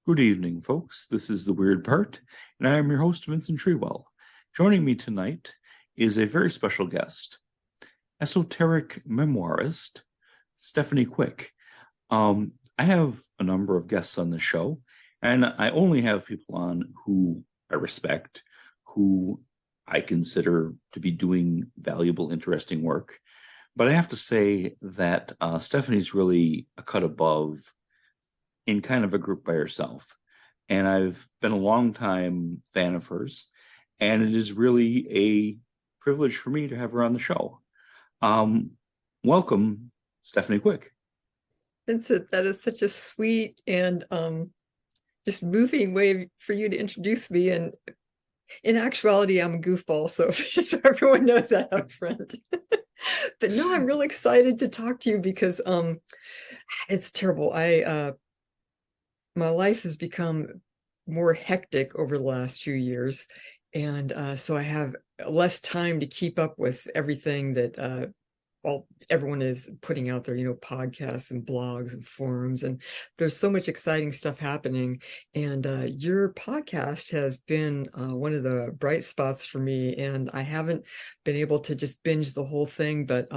Good evening, folks. This is The Weird Part, and I am your host, Vincent Treewell. Joining me tonight is a very special guest, esoteric memoirist, Stephanie Quick. I have a number of guests on the show, and I only have people on who I respect, who I consider to be doing valuable, interesting work. But I have to say that Stephanie's really a cut above in kind of a group by herself. And I've been a long time fan of hers, and it is really a privilege for me to have her on the show. Welcome, Stephanie Quick. Vincent, that is such a sweet and just moving way for you to introduce me. And in actuality, I'm a goofball, so just so everyone knows that up front. But no, I'm really excited to talk to you because it's terrible. My life has become more hectic over the last few years, and so I have less time to keep up with everything that everyone is putting out there, podcasts and blogs and forums, and there's so much exciting stuff happening. And your podcast has been one of the bright spots for me, and I haven't been able to just binge the whole thing, but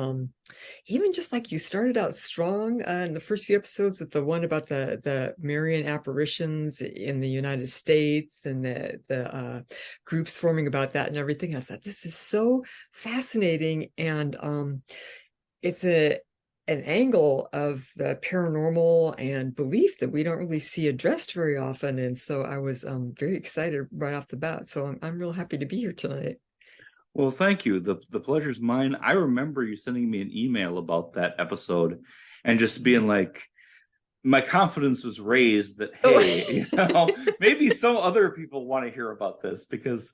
even just like you started out strong in the first few episodes with the one about the Marian apparitions in the United States and the groups forming about that and everything. I thought this is so fascinating, and it's an angle of the paranormal and belief that we don't really see addressed very often. And so I was very excited right off the bat. So I'm real happy to be here tonight. Well, thank you. The pleasure's mine. I remember you sending me an email about that episode and just being like, my confidence was raised that, hey, maybe some other people want to hear about this, because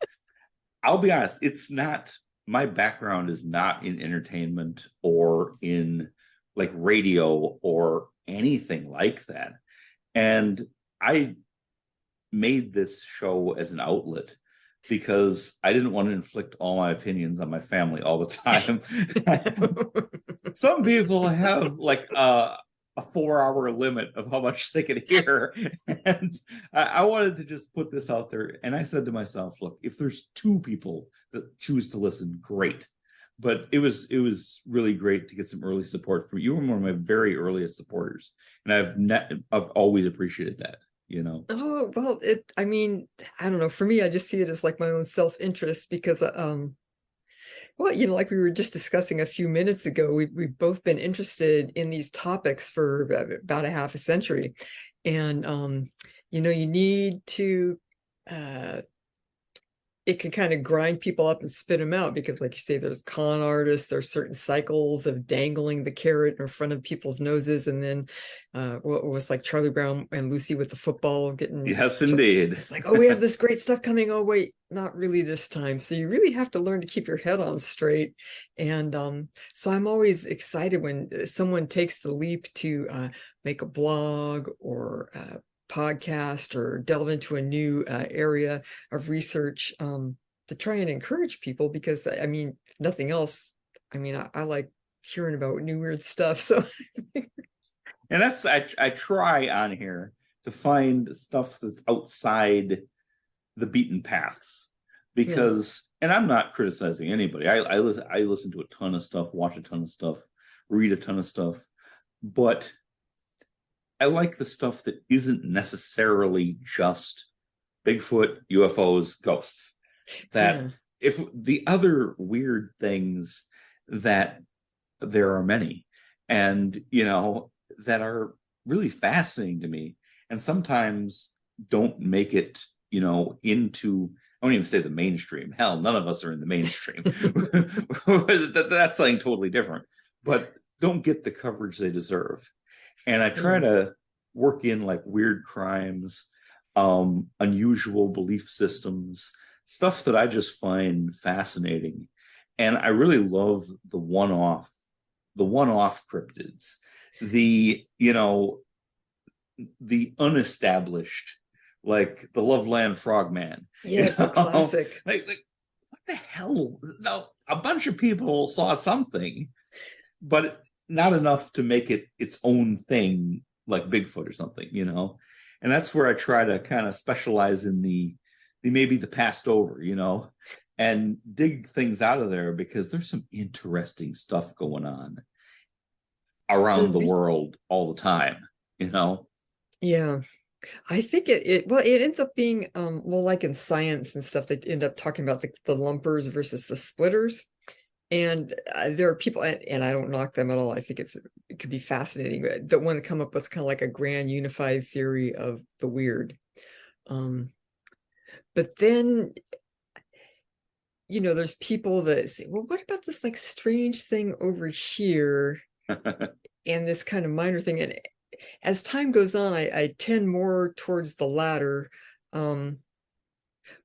I'll be honest, it's not, my background is not in entertainment or in like radio or anything like that. And I made this show as an outlet because I didn't want to inflict all my opinions on my family all the time. Some people have like a 4-hour limit of how much they can hear. And I wanted to just put this out there. And I said to myself, look, if there's 2 people that choose to listen, great. But it was really great to get some early support from you. You were one of my very earliest supporters. And I've always appreciated that. Oh, well, I mean, I don't know. For me, I just see it as like my own self-interest because, well, like we were just discussing a few minutes ago, we've both been interested in these topics for about a half a century. And, you need to, it can kind of grind people up and spit them out because, like you say, there's con artists, there's certain cycles of dangling the carrot in front of people's noses, and then what was like Charlie Brown and Lucy with the football getting, yes, indeed. It's like, oh, we have this great stuff coming. Oh, wait, not really this time. So you really have to learn to keep your head on straight. And so I'm always excited when someone takes the leap to make a blog or podcast or delve into a new area of research to try and encourage people, because I mean, nothing else, I mean, I like hearing about new weird stuff. So and that's I try on here to find stuff that's outside the beaten paths, because and I'm not criticizing anybody. I listen to a ton of stuff, watch a ton of stuff, read a ton of stuff, but I like the stuff that isn't necessarily just Bigfoot, UFOs, ghosts. That if the other weird things that there are many, and that are really fascinating to me, and sometimes don't make it, into, I won't even say the mainstream. Hell, none of us are in the mainstream. That's something totally different, but don't get the coverage they deserve. And I try to work in like weird crimes, unusual belief systems, stuff that I just find fascinating. And I really love the one-off cryptids, the unestablished, like the Loveland Frogman. Yes, the classic. Like what the hell? Now, a bunch of people saw something, but not enough to make it its own thing, like Bigfoot or something, And that's where I try to kind of specialize in the maybe the passed over, and dig things out of there, because there's some interesting stuff going on around the world all the time, Yeah. I think it ends up being well, like in science and stuff, they end up talking about the lumpers versus the splitters. And there are people, and I don't knock them at all. I think it could be fascinating, that want to come up with kind of like a grand unified theory of the weird. But then, there's people that say, well, what about this like strange thing over here and this kind of minor thing? And as time goes on, I tend more towards the latter.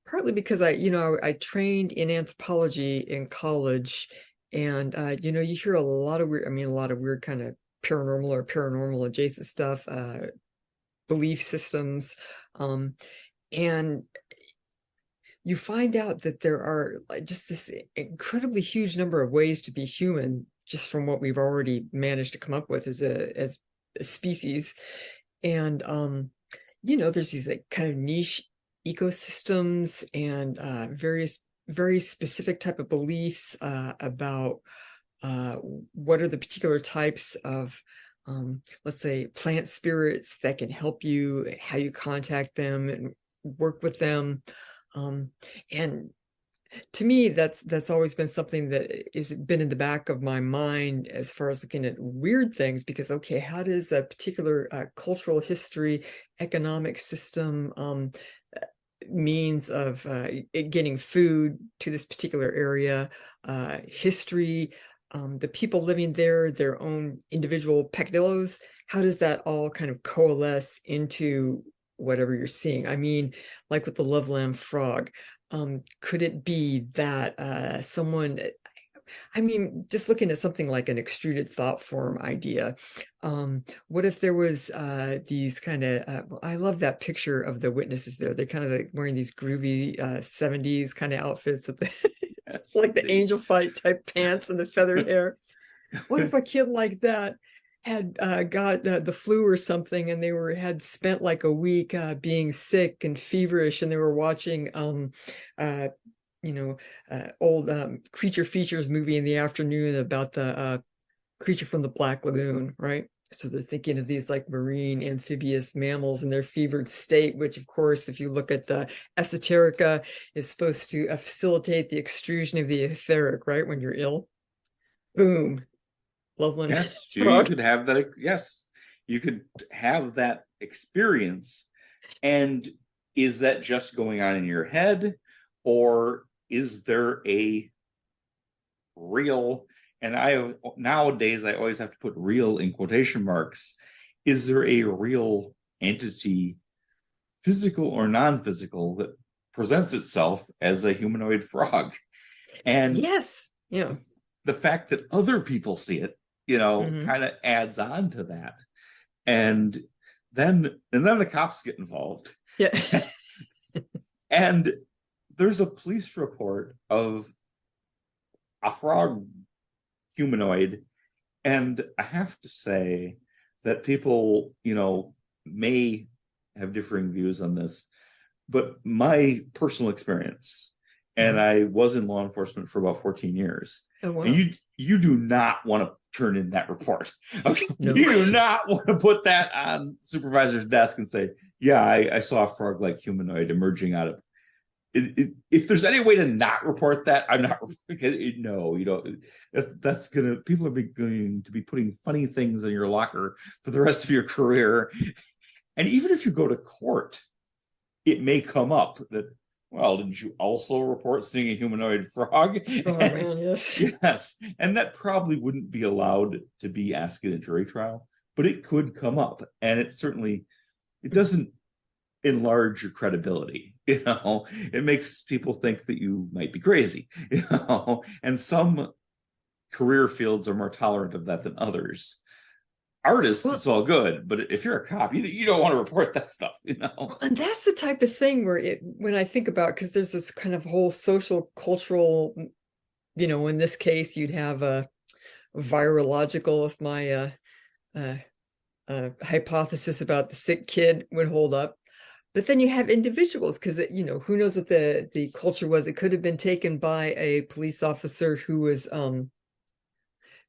Partly because I trained in anthropology in college, and you hear a lot of weird kind of paranormal or paranormal adjacent stuff, belief systems, and you find out that there are just this incredibly huge number of ways to be human, just from what we've already managed to come up with as a species. And there's these like kind of niche ecosystems and various very specific type of beliefs about what are the particular types of let's say plant spirits that can help you, how you contact them and work with them. And to me, that's always been something that has been in the back of my mind as far as looking at weird things, because okay, how does a particular cultural history, economic system, means of getting food to this particular area, history, the people living there, their own individual peccadillos, how does that all kind of coalesce into whatever you're seeing? I mean, like with the Loveland frog, could it be that someone, I mean, just looking at something like an extruded thought form idea, what if there was these kind of, I love that picture of the witnesses there. They're kind of like wearing these groovy 70s kind of outfits with like the angel fight type pants and the feathered hair. What if a kid like that had got the flu or something, and they had spent like a week being sick and feverish, and they were watching old Creature Features movie in the afternoon about the creature from the Black Lagoon, right? So they're thinking of these like marine amphibious mammals in their fevered state, which of course, if you look at the esoterica, is supposed to facilitate the extrusion of the etheric, right? When you're ill. Boom. Loveland. Yes, you could have that. Yes, you could have that experience. And is that just going on in your head, or is there a real, and nowadays I always have to put real in quotation marks, is there a real entity, physical or non-physical, that presents itself as a humanoid frog? And yes, yeah, the fact that other people see it, kind of adds on to that. And then the cops get involved. Yeah. And there's a police report of a frog humanoid. And I have to say that people, may have differing views on this, but my personal experience, and I was in law enforcement for about 14 years. Oh, wow. And you do not want to turn in that report. Okay? No. You do not want to put that on supervisor's desk and say, yeah, I saw a frog-like humanoid emerging out of it. If there's any way to not report that, I'm not reporting it. No, that's gonna, people are going to be putting funny things in your locker for the rest of your career. And even if you go to court, it may come up that, well, didn't you also report seeing a humanoid frog? Oh, man, yes. Yes. And that probably wouldn't be allowed to be asked in a jury trial, but it could come up. And it doesn't enlarge your credibility. It makes people think that you might be crazy, and some career fields are more tolerant of that than others. Artists, well, it's all good, but if you're a cop, you don't want to report that stuff, And that's the type of thing where when I think about, because there's this kind of whole social, cultural, in this case, you'd have a virological, if my hypothesis about the sick kid would hold up. But then you have individuals, because who knows what the culture was. It could have been taken by a police officer who was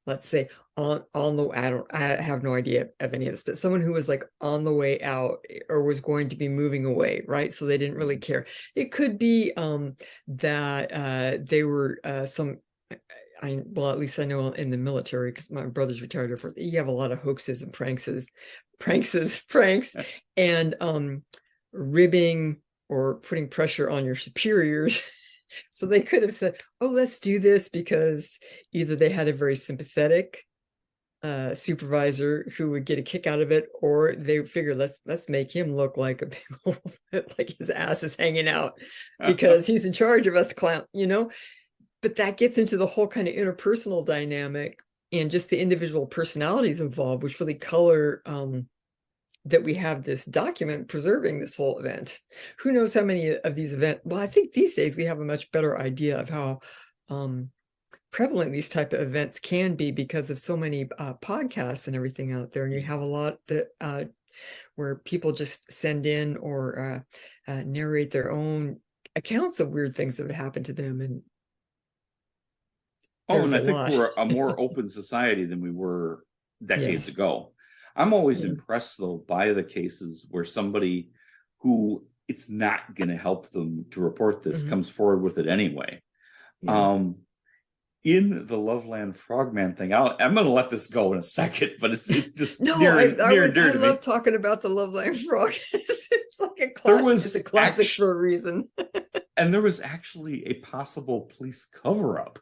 let's say on the I have no idea of any of this, but someone who was like on the way out or was going to be moving away, right? So they didn't really care. It could be that they were well, at least I know in the military, because my brother's retired Air Force, you have a lot of hoaxes and pranks, and ribbing or putting pressure on your superiors. So they could have said, "Oh, let's do this," because either they had a very sympathetic supervisor who would get a kick out of it, or they figured, let's make him look like a big old, like his ass is hanging out because he's in charge of us, clown. But that gets into the whole kind of interpersonal dynamic and just the individual personalities involved, which really color that we have this document preserving this whole event. Who knows how many of these events? Well, I think these days we have a much better idea of how prevalent these type of events can be because of so many podcasts and everything out there. And you have a lot that where people just send in or narrate their own accounts of weird things that have happened to them. And and I think we're a more open society than we were decades ago. I'm always impressed, though, by the cases where somebody who it's not going to help them to report this comes forward with it anyway. In the Loveland Frogman thing, I'm going to let this go in a second, but it's just near and dear to me. I love talking about the Loveland Frog. It's like a classic. It's a classic for a reason. And there was actually a possible police cover-up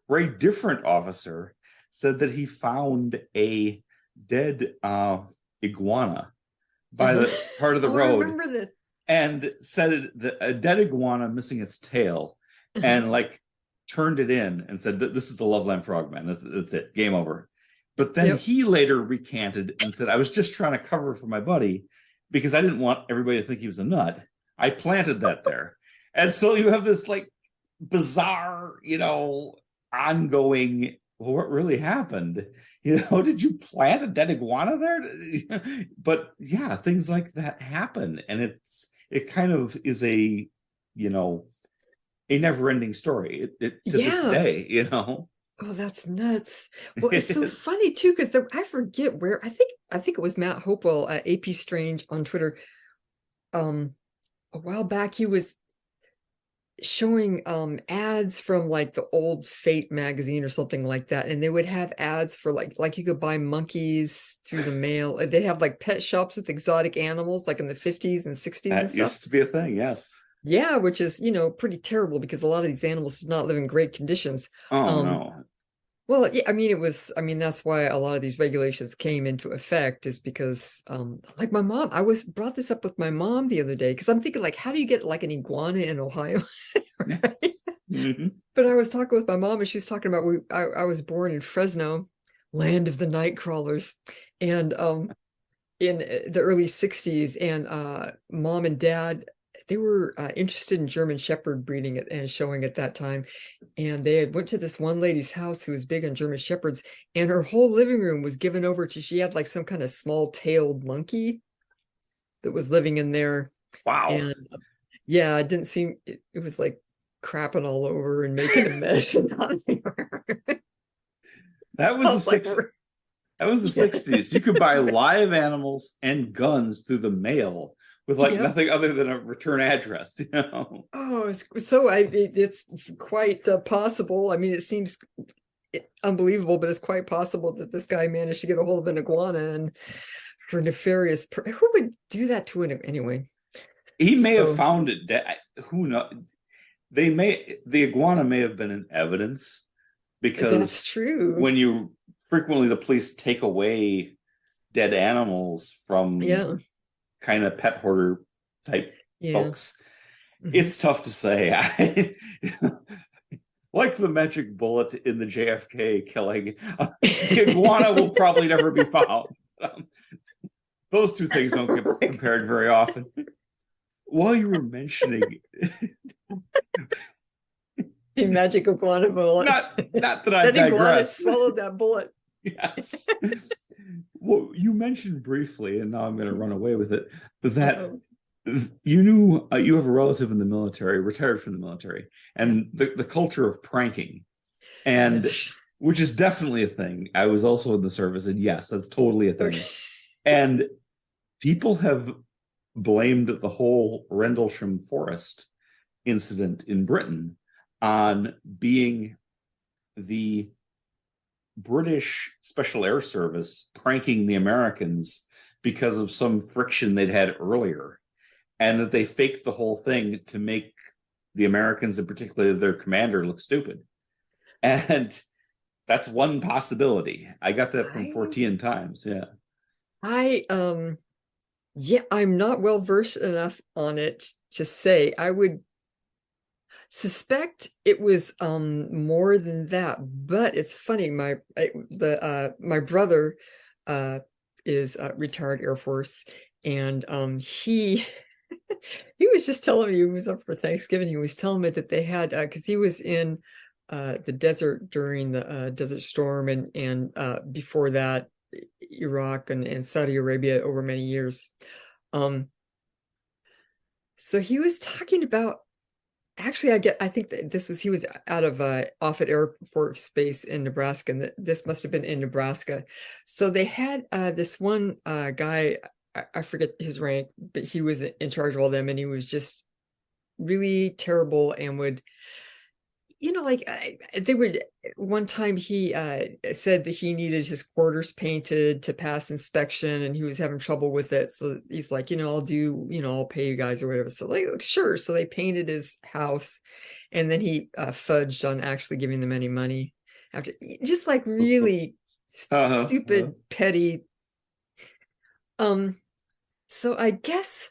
where a different officer said that he found a dead iguana by the part of the road. I remember this. And said that a dead iguana missing its tail, and like turned it in and said that this is the Loveland Frogman. That's it. Game over. But then he later recanted and said, I was just trying to cover for my buddy because I didn't want everybody to think he was a nut. I planted that there. And so you have this like bizarre, ongoing, what really happened? Did you plant a dead iguana there? But yeah, things like that happen. And it kind of is a never-ending story to this day, Oh, that's nuts. Well, it's so funny too, because I forget where, I think it was Matt Hopewell at AP Strange on Twitter. A while back, he was showing ads from like the old Fate magazine or something like that, and they would have ads for like you could buy monkeys through the mail. They have like pet shops with exotic animals, like in the 50s and 60s and stuff. That used to be a thing, yes. Yeah, which is pretty terrible because a lot of these animals did not live in great conditions. No. Well, yeah, that's why a lot of these regulations came into effect, is because like my mom, brought this up with my mom the other day, because I'm thinking, like, how do you get like an iguana in Ohio? Right? But I was talking with my mom, and she's talking about I was born in Fresno, land of the night crawlers, and in the early 60s, and mom and dad, they were interested in German Shepherd breeding and showing at that time. And they had went to this one lady's house who was big on German Shepherds, and her whole living room was given over to, she had like some kind of small-tailed monkey that was living in there. Wow. And yeah, it didn't seem, it was like crapping all over and making a mess. And that was the 60s. You could buy live animals and guns through the mail with nothing other than a return address, Oh, it's quite possible. I mean, it seems unbelievable, but it's quite possible that this guy managed to get a hold of an iguana, and for nefarious, who would do that to an anyway? He may have found it dead. Who knows? The iguana may have been in evidence, because that's true. When the police take away dead animals from kind of pet hoarder type folks, it's tough to say. Like the magic bullet in the JFK killing, the iguana will probably never be found. Those two things don't get compared very often. While you were mentioning the magic iguana bullet, not that I digress. Iguana swallowed that bullet. Yes. Well, you mentioned briefly, and now I'm going to run away with it, that Uh-oh. you knew you have a relative in the military, retired from the military, Yeah. and the culture of pranking, and Yes. which is definitely a thing. I was also in the service, and yes, that's totally a Okay. thing. And people have blamed the whole Rendlesham Forest incident in Britain on being the British Special Air Service pranking the Americans because of some friction they'd had earlier, and that they faked the whole thing to make the Americans, and particularly their commander, look stupid. And that's one possibility. I got that from I 14 Times. Yeah. I yeah, I'm not well versed enough on it to say. I would suspect it was more than that, but it's funny. My brother uh is retired Air Force, and he was just telling me, he was up for Thanksgiving. He was telling me that they had, because he was in the desert during the Desert Storm, and before that, Iraq and Saudi Arabia over many years. Um, so he was talking about, actually, I think that this was, he was out of Offutt Air Force Base in Nebraska, and this must have been in Nebraska. So they had this one guy, I forget his rank, but he was in charge of all them, and he was just really terrible and would, like, they would, one time he said that he needed his quarters painted to pass inspection, and he was having trouble with it. So he's like, I'll pay you guys or whatever. So like, sure. So they painted his house, and then he fudged on actually giving them any money after, just like really stupid, petty. Um, so I guess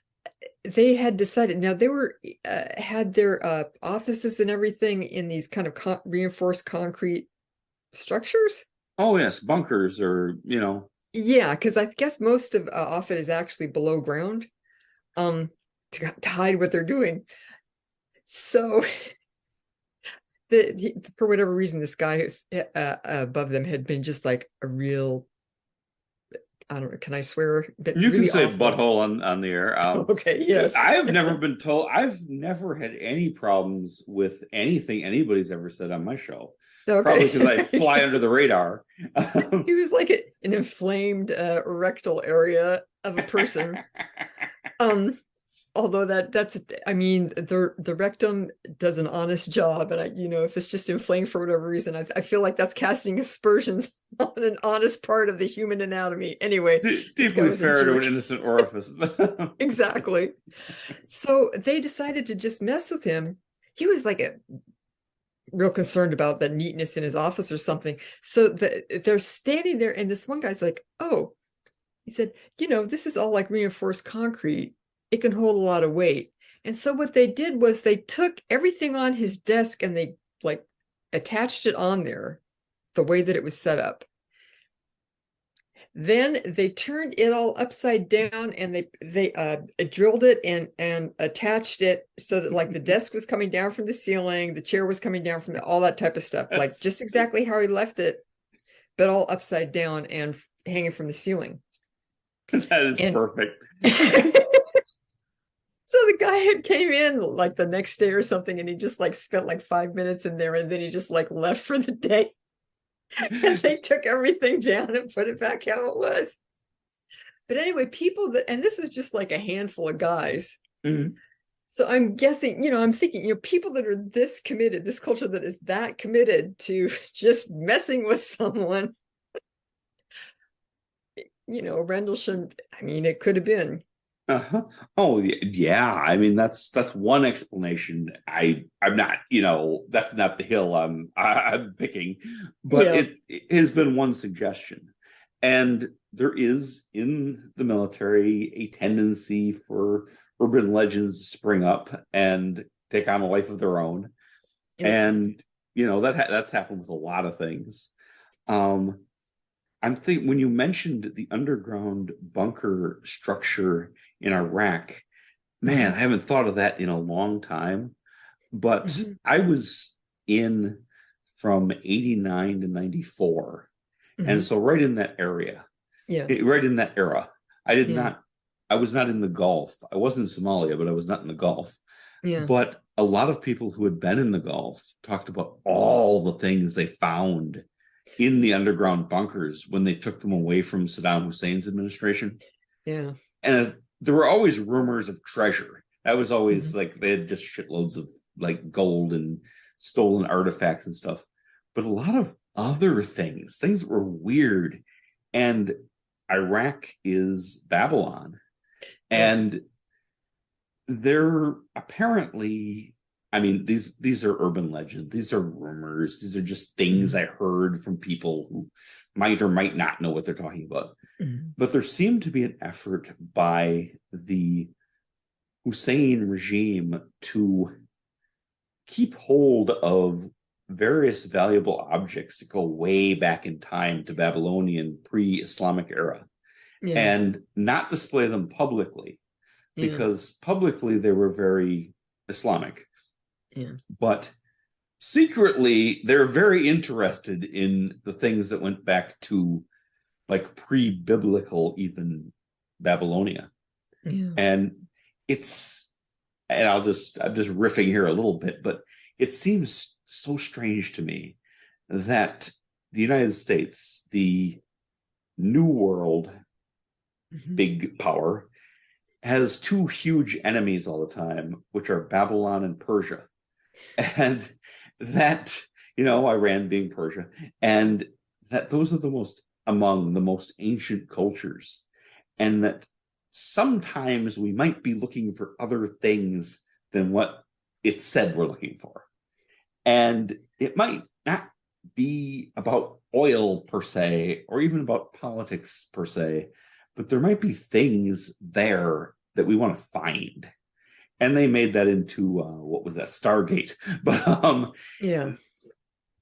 they had decided, now they were had their offices and everything in these kind of reinforced concrete structures. Oh, yes. Bunkers or, Yeah, because I guess most of Offutt is actually below ground, um to hide what they're doing. So for whatever reason, this guy who's above them had been just like a real, I don't know, can I swear, but you can really say awful. butthole on the air. Okay, yes. I've never been told, I've never had any problems with anything anybody's ever said on my show. Probably because I Okay. fly under the radar. He was like an inflamed rectal area of a person. Um, Although that's, I mean, the rectum does an honest job, and if it's just inflamed for whatever reason, I feel like that's casting aspersions on an honest part of the human anatomy. Anyway, this guy Deeply was a fair to jerk. an innocent orifice. Exactly. So they decided to just mess with him. He was like a real concerned about the neatness in his office or something. So they're standing there, and this one guy's like, "Oh," he said, "this is all like reinforced concrete. It can hold a lot of weight." And so what they did was they took everything on his desk and they like attached it on there the way that it was set up. Then they turned it all upside down, and they drilled it and attached it so that like the desk was coming down from the ceiling, the chair was coming down from all that type of stuff, like just exactly how he left it, but all upside down and hanging from the ceiling. That is And perfect. so the guy had came in like the next day or something, and he just like spent like 5 minutes in there, and then he just like left for the day. And they took everything down and put it back how it was. But anyway, and this is just like a handful of guys. Mhm. So I'm guessing, I'm thinking, people that are this committed, this culture that is that committed to just messing with someone, Rendlesham, I mean, it could have been. Uh-huh. Oh yeah. I mean, that's one explanation. I'm not, that's not the hill I'm picking, but Yeah. it has been one suggestion. And there is in the military a tendency for urban legends to spring up and take on a life of their own. Yep. And that's happened with a lot of things. Um, I'm thinking when you mentioned the underground bunker structure in Iraq, man, I haven't thought of that in a long time. But Mhm. I was in from 89 to 94. And Mhm. so right in that area. Yeah. right in that era. I did Yeah. not, I was not in the Gulf. I was in Somalia, but I was not in the Gulf. Yeah. But a lot of people who had been in the Gulf talked about all the things they found in the underground bunkers when they took them away from Saddam Hussein's administration. Yeah. And there were always rumors of treasure. That was always Mhm. like they had just shitloads of like gold and stolen artifacts and stuff. But a lot of other things that were weird. And Iraq is Babylon. Yes. And they're apparently, I mean, these are urban legends, these are rumors, these are just things Mhm. I heard from people who might or might not know what they're talking about. Mhm. But there seemed to be an effort by the Hussein regime to keep hold of various valuable objects that go way back in time to Babylonian pre-Islamic era Yeah. and not display them publicly Yeah. because publicly they were very Islamic, Yeah. but secretly they're very interested in the things that went back to like pre-biblical even Babylonia. Yeah. And it's, and I'm just riffing here a little bit, but it seems so strange to me that the United States, the new world Mhm. big power, has two huge enemies all the time, which are Babylon and Persia. And that, Iran being Persia, and that those are the most among the most ancient cultures, and that sometimes we might be looking for other things than what it said we're looking for. And it might not be about oil per se, or even about politics per se, but there might be things there that we want to find. And they made that into what was that, Stargate? But Yeah.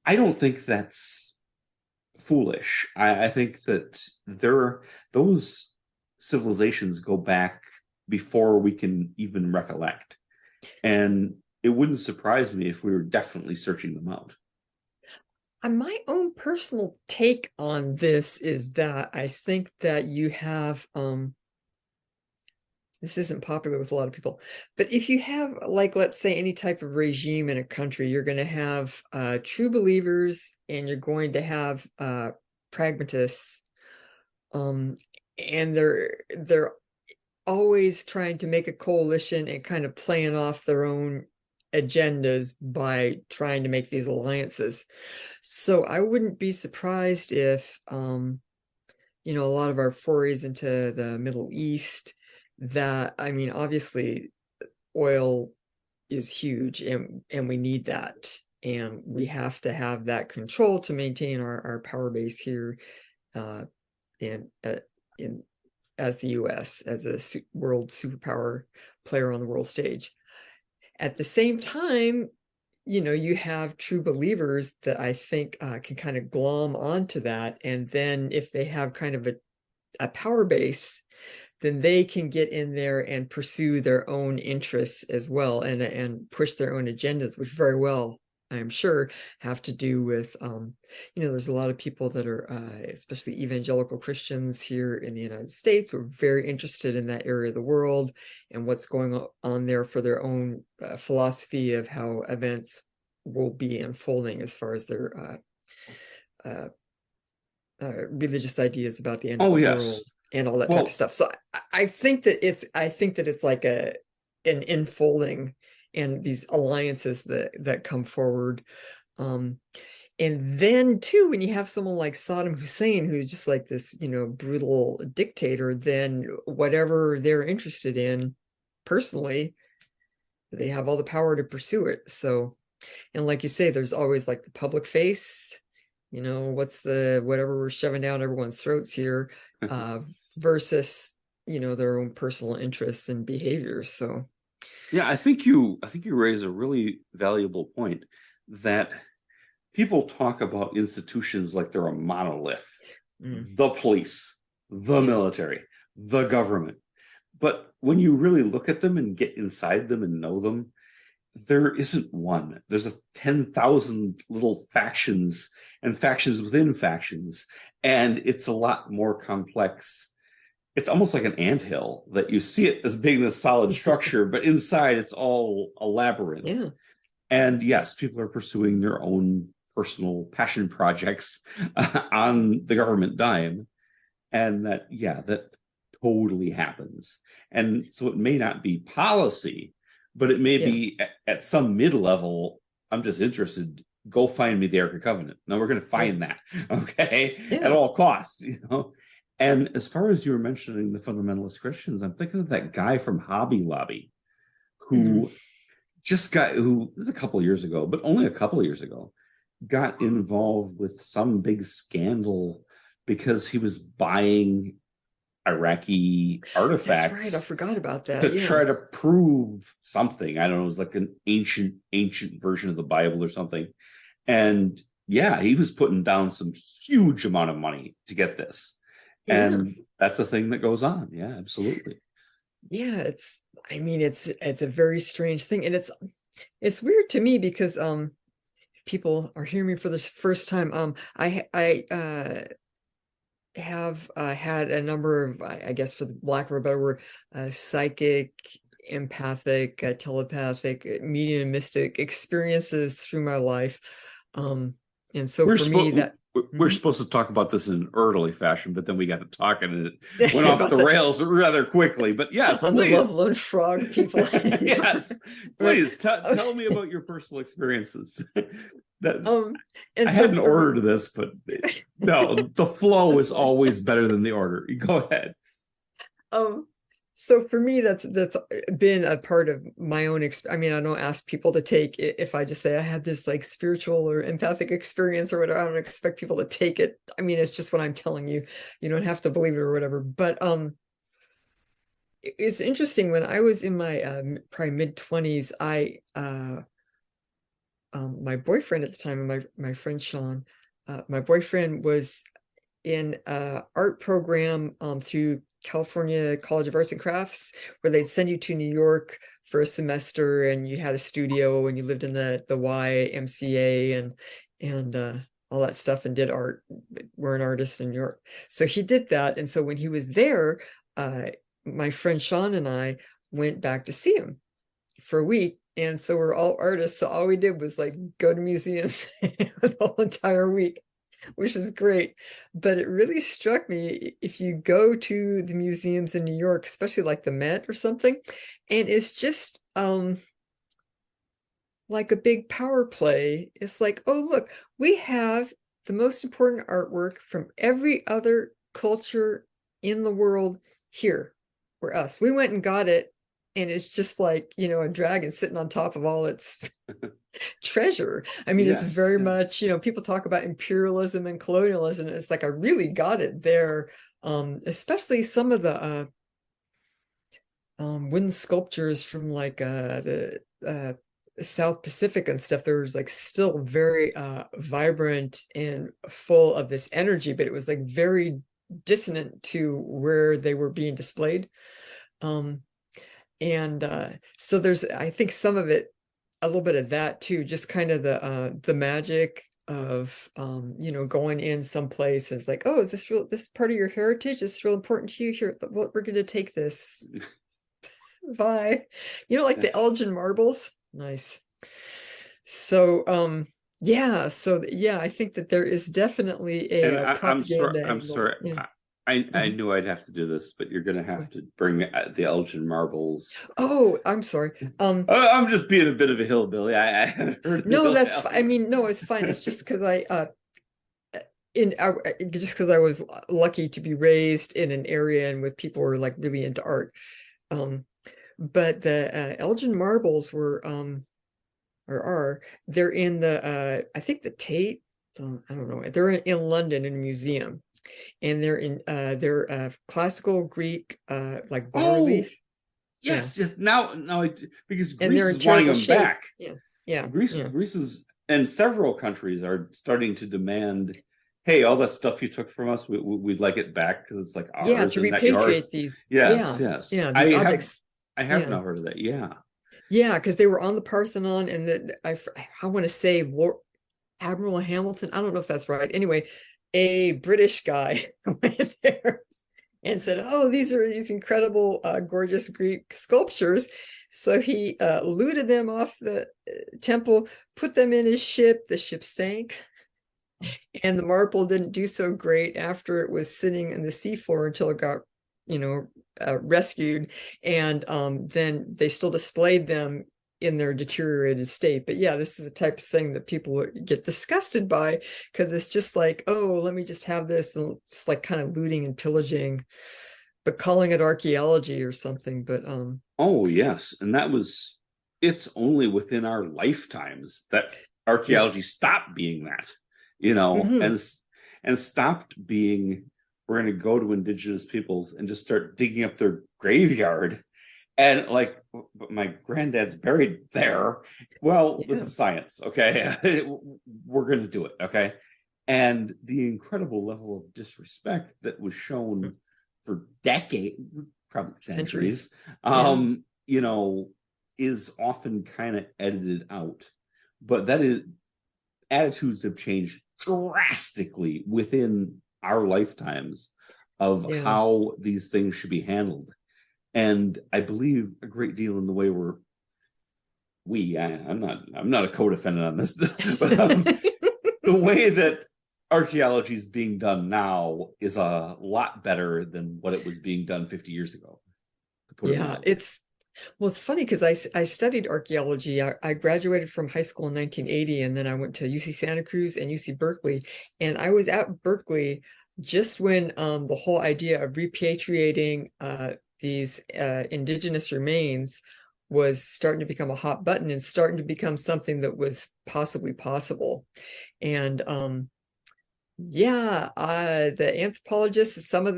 I don't think that's foolish. I think that those civilizations go back before we can even recollect, and it wouldn't surprise me if we were definitely searching them out. My own personal take on this is that I think that you have this isn't popular with a lot of people, but if you have, like, let's say any type of regime in a country, you're going to have true believers and you're going to have pragmatists, um, and they're always trying to make a coalition and kind of playing off their own agendas by trying to make these alliances. So I wouldn't be surprised if a lot of our forays into the Middle East, that, I mean, obviously oil is huge, and we need that. And we have to have that control to maintain our power base here, uh, in as the US, as a world superpower player on the world stage. At the same time, you have true believers that I think can kind of glom onto that. And then if they have kind of a power base, then they can get in there and pursue their own interests as well, and push their own agendas, which very well, I'm sure, have to do with there's a lot of people that are especially evangelical Christians here in the United States, who are very interested in that area of the world and what's going on there for their own philosophy of how events will be unfolding as far as their uh, religious ideas about the end of Oh the yes. world and all that type of Well, stuff. So I think that it's like an infolding and these alliances that come forward. Um, and then too, when you have someone like Saddam Hussein, who's just like this, brutal dictator, then whatever they're interested in personally, they have all the power to pursue it. So, and like you say, there's always like the public face, what's the whatever we're shoving down everyone's throats here, uh, versus, their own personal interests and behaviors. So, yeah, I think you raise a really valuable point that people talk about institutions like they're a monolith. mm, The police, the yeah, military, the government. But when you really look at them and get inside them and know them, there isn't one. There's 10,000 little factions and factions within factions. and it's a lot more complex. It's almost like an anthill that you see it as being this solid structure, but inside it's all a labyrinth. Yeah. And yes, people are pursuing their own personal passion projects on the government dime. And that, yeah, that totally happens. And so it may not be policy, but it may Yeah. be at some mid level. I'm just interested. Go find me the Ark of Covenant. Now we're going to find that, okay, at Yeah. all costs, And as far as you were mentioning the fundamentalist Christians, I'm thinking of that guy from Hobby Lobby Mhm. who who this is a couple of years ago, but only a couple of years ago, got involved with some big scandal because he was buying Iraqi That's right. I artifacts forgot about that. to Yeah. try to prove something. I don't know, it was like an ancient version of the Bible or something. And yeah, he was putting down some huge amount of money to get this. Yeah. And that's the thing that goes on. Yeah, absolutely. Yeah. I mean, it's a very strange thing. And it's weird to me because people are hearing me for the first time. I have had a number of, I guess, for the lack of a better word, psychic, empathic, telepathic, medium, mystic experiences through my life. And so We're for me, supposed that we're supposed to talk about this in an orderly fashion, but then we got to talking and it went off about the rails rather quickly. But yes, on the please. love lone frog people. Yes, Right. please tell me about your personal experiences. That And I so had an order to this, but no, the flow is always better than the order. You go ahead. um so for me, that's been a part of my own I mean, I don't ask people to take it. If I just say I had this like spiritual or empathic experience or whatever, I don't expect people to take it. I mean, it's just what I'm telling you. You don't have to believe it or whatever. But it's interesting. When I was in my probably mid-20s, I my boyfriend at the time, my friend Sean, my boyfriend was in a art program through California College of Arts and Crafts, where they'd send you to New York for a semester, and you had a studio, and you lived in the YMCA and all that stuff, and did art. We're an artist in New York, so he did that. And so when he was there, my friend Sean and I went back to see him for a week. And so we're all artists, so all we did was like go to museums the whole entire week, which was great. But it really struck me, if you go to the museums in New York, especially like the Met or something, and it's just like a big power play. It's like, oh, look, we have the most important artwork from every other culture in the world here. For us, we went and got it, and it's just like, a dragon sitting on top of all its treasure. I mean, it's very much, people talk about imperialism and colonialism, and it's like, I really got it there. Especially some of the wooden sculptures from like the South Pacific and stuff. There was like still very vibrant and full of this energy, but it was like very dissonant to where they were being displayed. So there's, I think, some of it, a little bit of that too, just kind of the magic of going in some place. It's like, oh, is this part of your heritage? Is this real important to you? Here, we're going to take this. Bye. Like the Elgin marbles. Nice. So yeah, I think that there is definitely a propaganda I'm sorry. Yeah. I knew I'd have to do this, but you're going to have to bring me the Elgin marbles. Oh, I'm sorry. I'm just being a bit of a hillbilly. I haven't heard. No, that's. I mean, no, it's fine. It's just because just because I was lucky to be raised in an area and with people who are like really into art. But the Elgin marbles were or are they're in the I think the Tate. I don't know. They're in London in a museum. And they're classical Greek like bas relief. Yes. Now because And Greece is wanting them shape. back. Yeah. Greece is, and several countries are starting to demand, hey, all that stuff you took from us, we'd like it back, because it's like ours. Yeah, to repatriate these. Yes. Yeah, these objects. I have now heard of that. Yeah. Yeah, because they were on the Parthenon, and I want to say Lord Admiral Hamilton. I don't know if that's right. Anyway, a British guy went there and said, "Oh, these are these incredible, gorgeous Greek sculptures." So he looted them off the temple, put them in his ship. The ship sank, and the marble didn't do so great after it was sitting in the seafloor until it got, rescued. And then they still displayed them in their deteriorated state. But yeah, this is the type of thing that people get disgusted by, because it's just like, oh, let me just have this, and it's like kind of looting and pillaging, but calling it archaeology or something. But Oh, yes. And it's only within our lifetimes that yeah. archaeology stopped being that, Hmm. and stopped being, we're going to go to indigenous peoples and just start digging up their graveyard. And like, but my granddad's buried there. Well, this Yeah. is science. Okay. We're going to do it. Okay. And the incredible level of disrespect that was shown for decades, probably Centuries. centuries, Yeah. you know, is often kind of edited out. But that is, attitudes have changed drastically within our lifetimes of Yeah. how these things should be handled. And I believe a great deal in the way I'm not a co-defendant on this, but the way that archaeology is being done now is a lot better than what it was being done 50 years ago, to put it Yeah, mildly. it's funny because I studied archaeology. I graduated from high school in 1980, and then I went to UC Santa Cruz and UC Berkeley. And I was at Berkeley just when the whole idea of repatriating these indigenous remains was starting to become a hot button and starting to become something that was possibly possible. And yeah, the anthropologists, some of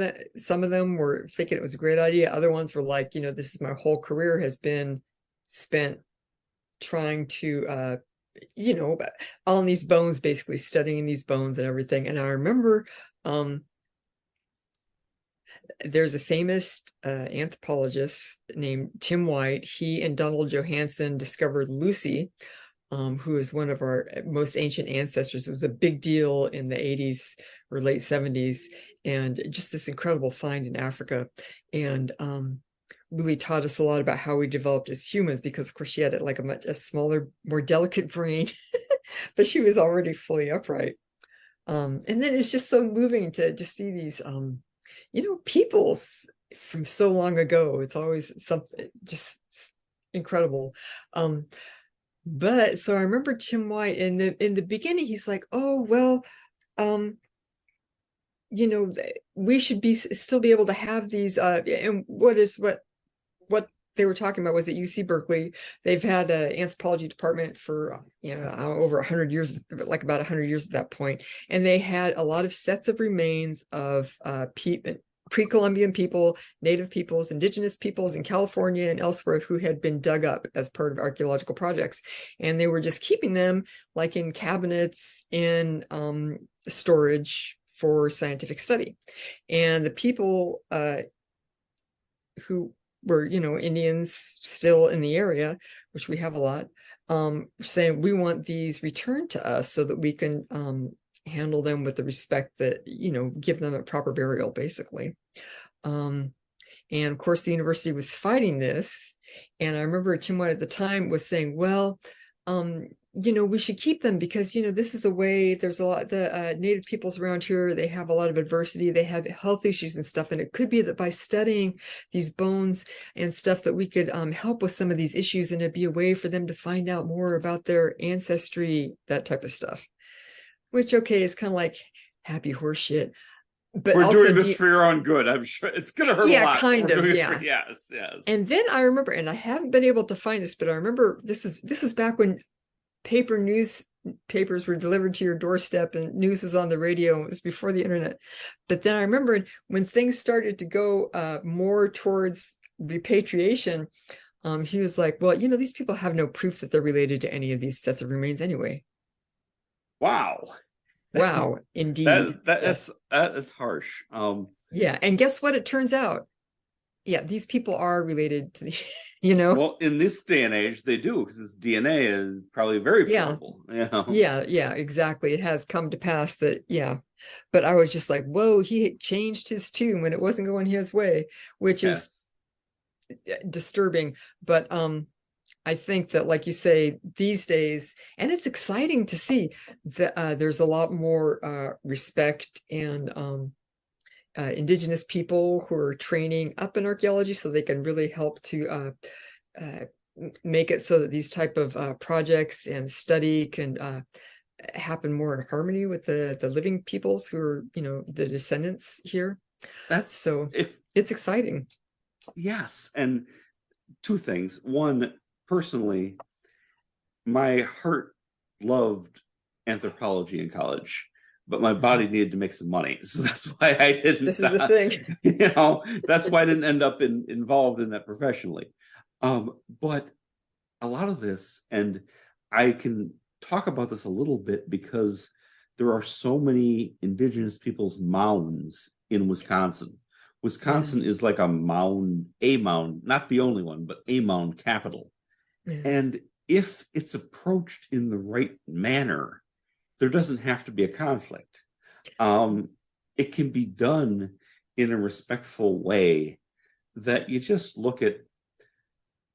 them were thinking it was a great idea. Other ones were like, this is my whole career has been spent trying to, you know, on these bones, basically studying these bones and everything. And I remember there's a famous anthropologist named Tim White. He and Donald Johanson discovered Lucy, who is one of our most ancient ancestors. It was a big deal in the 80s or late 70s, and just this incredible find in Africa. And really taught us a lot about how we developed as humans, because of course she had like a smaller, more delicate brain, but she was already fully upright. And then it's just so moving to just see these, peoples from so long ago. It's always something just incredible. But so I remember Tim White in the beginning, he's like, oh, well, um, we should still be able to have these, and what they were talking about was at UC Berkeley, they've had an anthropology department for, over 100 years, like about 100 years at that point. And they had a lot of sets of remains of pre-Columbian people, native peoples, indigenous peoples in California and elsewhere who had been dug up as part of archaeological projects. And they were just keeping them like in cabinets in storage for scientific study. And the people who were, Indians still in the area, which we have a lot, saying we want these returned to us so that we can handle them with the respect that, give them a proper burial, basically. Um, and of course, the university was fighting this. And I remember Tim White at the time was saying, well, we should keep them because, this is a way, there's a lot, the native peoples around here, they have a lot of adversity, they have health issues and stuff. And it could be that by studying these bones and stuff that we could help with some of these issues, and it'd be a way for them to find out more about their ancestry, that type of stuff. Which, okay, is kind of like happy horse shit. But We're also, doing this for your own good. I'm sure it's going to hurt a yeah, lot, but kind we're of, doing it for, yeah. yes, yes. And then I remember, and I haven't been able to find this, but I remember this is back when newspapers were delivered to your doorstep and news was on the radio. It was before the internet. But then I remembered when things started to go more towards repatriation, he was like, well, these people have no proof that they're related to any of these sets of remains anyway. Wow. Wow, indeed. Yes. That's harsh. Yeah. And guess what? It turns out yeah, these people are related to the, you know, Well, in this day and age, they do because this DNA is probably very yeah, portable. You know. yeah, exactly. It has come to pass that, yeah. But I was just like, whoa, he had changed his tune when it wasn't going his way, which is Yes. disturbing. But I think that, like you say, these days, and it's exciting to see that there's a lot more respect and indigenous people who are training up in archaeology so they can really help to uh, make it so that these type of projects and study can happen more in harmony with the living peoples who are, you know, the descendants here. That's So if it's exciting. yes, and two things. One, personally, my heart loved anthropology in college, but my body needed to make some money, so that's why I This didn't. is the thing. That's why I didn't end up involved in that professionally. But a lot of this, and I can talk about this a little bit because there are so many indigenous people's mounds in Wisconsin. Yeah, Wisconsin is like a mound, not the only one, but a mound capital. yeah. And if it's approached in the right manner, there doesn't have to be a conflict. Um, it can be done in a respectful way that you just look at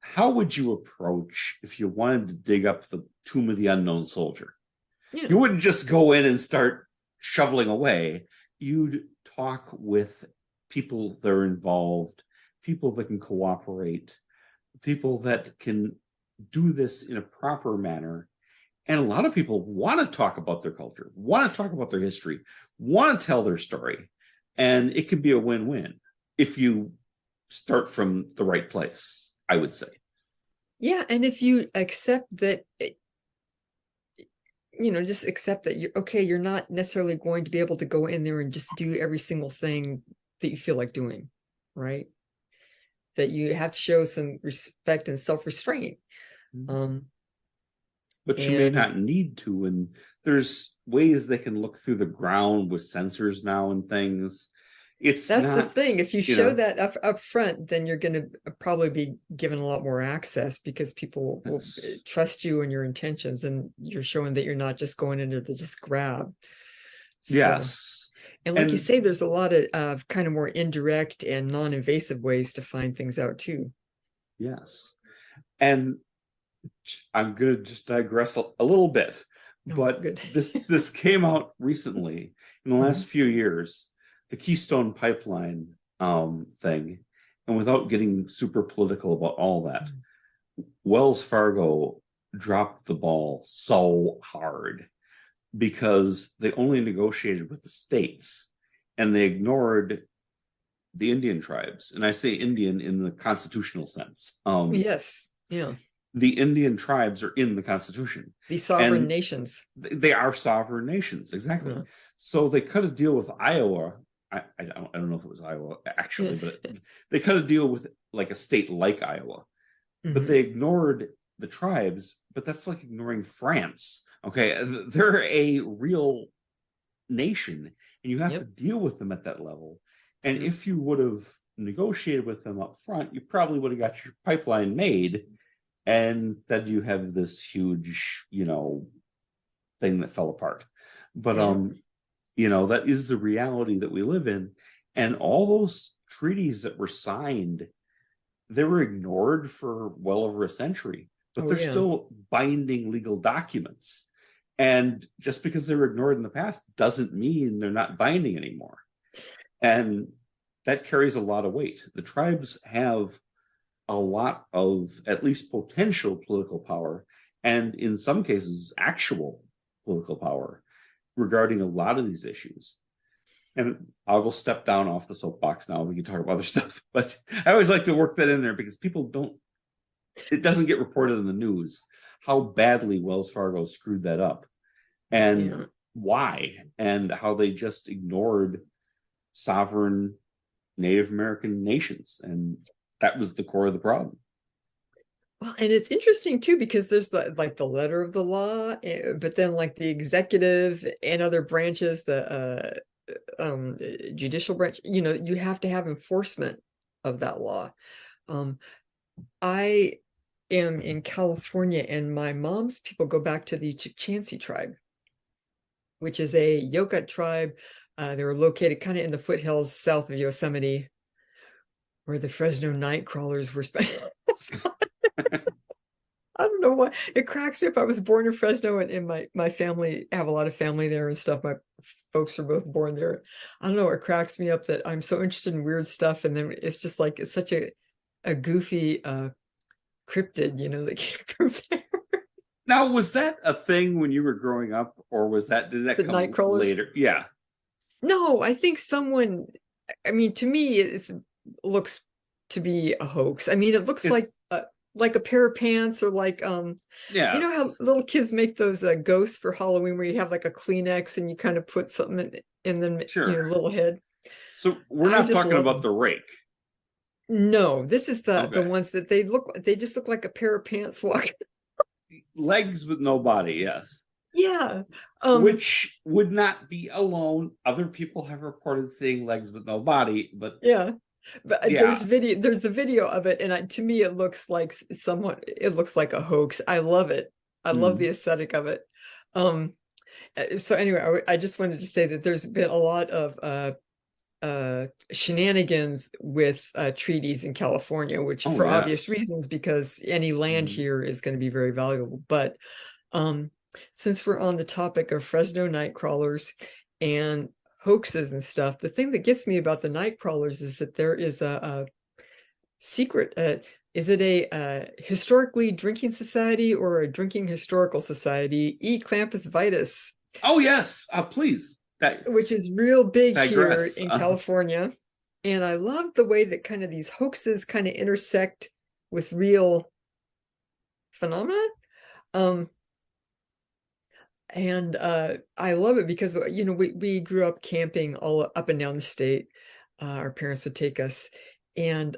how would you approach if you wanted to dig up the tomb of the unknown soldier? Yeah. You wouldn't just go in and start shoveling away. You'd talk with people that are involved, people that can cooperate, people that can do this in a proper manner. And a lot of people want to talk about their culture, want to talk about their history, want to tell their story. And it can be a win-win if you start from the right place, I would say. Yeah, and if you accept that, you know, just accept that you're okay, you're not necessarily going to be able to go in there and just do every single thing that you feel like doing, right? That you have to show some respect and self-restraint. Um, But you may and not need to. And there's ways they can look through the ground with sensors now and things. It's that's the not, thing. If you you show know, that up front, then you're going to probably be given a lot more access because people will trust you and your intentions, and you're showing that you're not just going into the just grab. So, yes. and like you And say, there's a lot of kind of more indirect and non-invasive ways to find things out too. yes. And I'm going to just digress a little bit, Oh, but good. this came out recently in the last Mhm. few years, the Keystone Pipeline thing, and without getting super political about all that, Wells Fargo dropped the ball so hard because they only negotiated with the states and they ignored the Indian tribes. And I say Indian in the constitutional sense. Yes, yeah. The Indian tribes are in the Constitution, These sovereign and nations. they are sovereign nations, exactly. Yeah. So they cut a deal with Iowa. I don't know if it was Iowa Yeah. actually, but they cut a deal with like a state like Iowa, but Mhm. they ignored the tribes. But that's like ignoring France. Okay, they're a real nation, and you have to Yep. deal with them at that level. And Yep. if you would have negotiated with them up front, you probably would have got your pipeline made, and then you have this huge, thing that fell apart. But Yep. that is the reality that we live in. And all those treaties that were signed, they were ignored for well over a century, but Oh they're yeah. still binding legal documents. And just because they were ignored in the past doesn't mean they're not binding anymore. And that carries a lot of weight. The tribes have a lot of at least potential political power, and in some cases, actual political power regarding a lot of these issues. And I will step down off the soapbox now. We can talk about other stuff, but I always like to work that in there because it doesn't get reported in the news how badly Wells Fargo screwed that up and Yeah. why, and how they just ignored sovereign Native American nations. And that was the core of the problem. Well, and it's interesting too because there's the letter of the law, but then like the executive and other branches, the judicial branch, you know, you have to have enforcement of that law. Um, I am in California, and my mom's people go back to the Chukchansi tribe, which is a Yokut tribe. They were located kind of in the foothills south of Yosemite, where the Fresno night crawlers were spent. I don't know why it cracks me up. I was born in Fresno, and my family have a lot of family there and stuff. My folks are both born there. I don't know. It cracks me up that I'm so interested in weird stuff, and then it's just like it's such a goofy cryptid, that came from there. Now, was that a thing when you were growing up, or did that The come night crawlers. later? Yeah. No, I think someone. I mean, to me, it looks to be a hoax. I mean, it looks It's like a pair of pants, or like you know how yes. little kids make those ghosts for Halloween, where you have like a Kleenex and you kind of put something in them, Sure. little head. So we're I not just talking love about them. the rake. No, this is the Okay. ones that they just look like a pair of pants walking. Legs with no body, yes. Yeah. Which would not be alone. Other people have reported seeing legs with no body, but Yeah. But yeah. there's the video of it, and to me it looks like it looks like a hoax. I love it. I love the Hmm. aesthetic of it. Um, so anyway, I just wanted to say that there's been a lot of shenanigans with treaties in California, which Oh, for obvious yes. reasons, because any land Hmm. here is going to be very valuable. But um, since we're on the topic of Fresno night crawlers and hoaxes and stuff, the thing that gets me about the night crawlers is that there is a secret. Is it a historically drinking society or a drinking historical society? E. Clampus Vitus, Oh, yes. Please which is real big here digress. in California. And I love the way that kind of these hoaxes kind of intersect with real phenomena. Um, and I love it because we grew up camping all up and down the state. Our parents would take us, and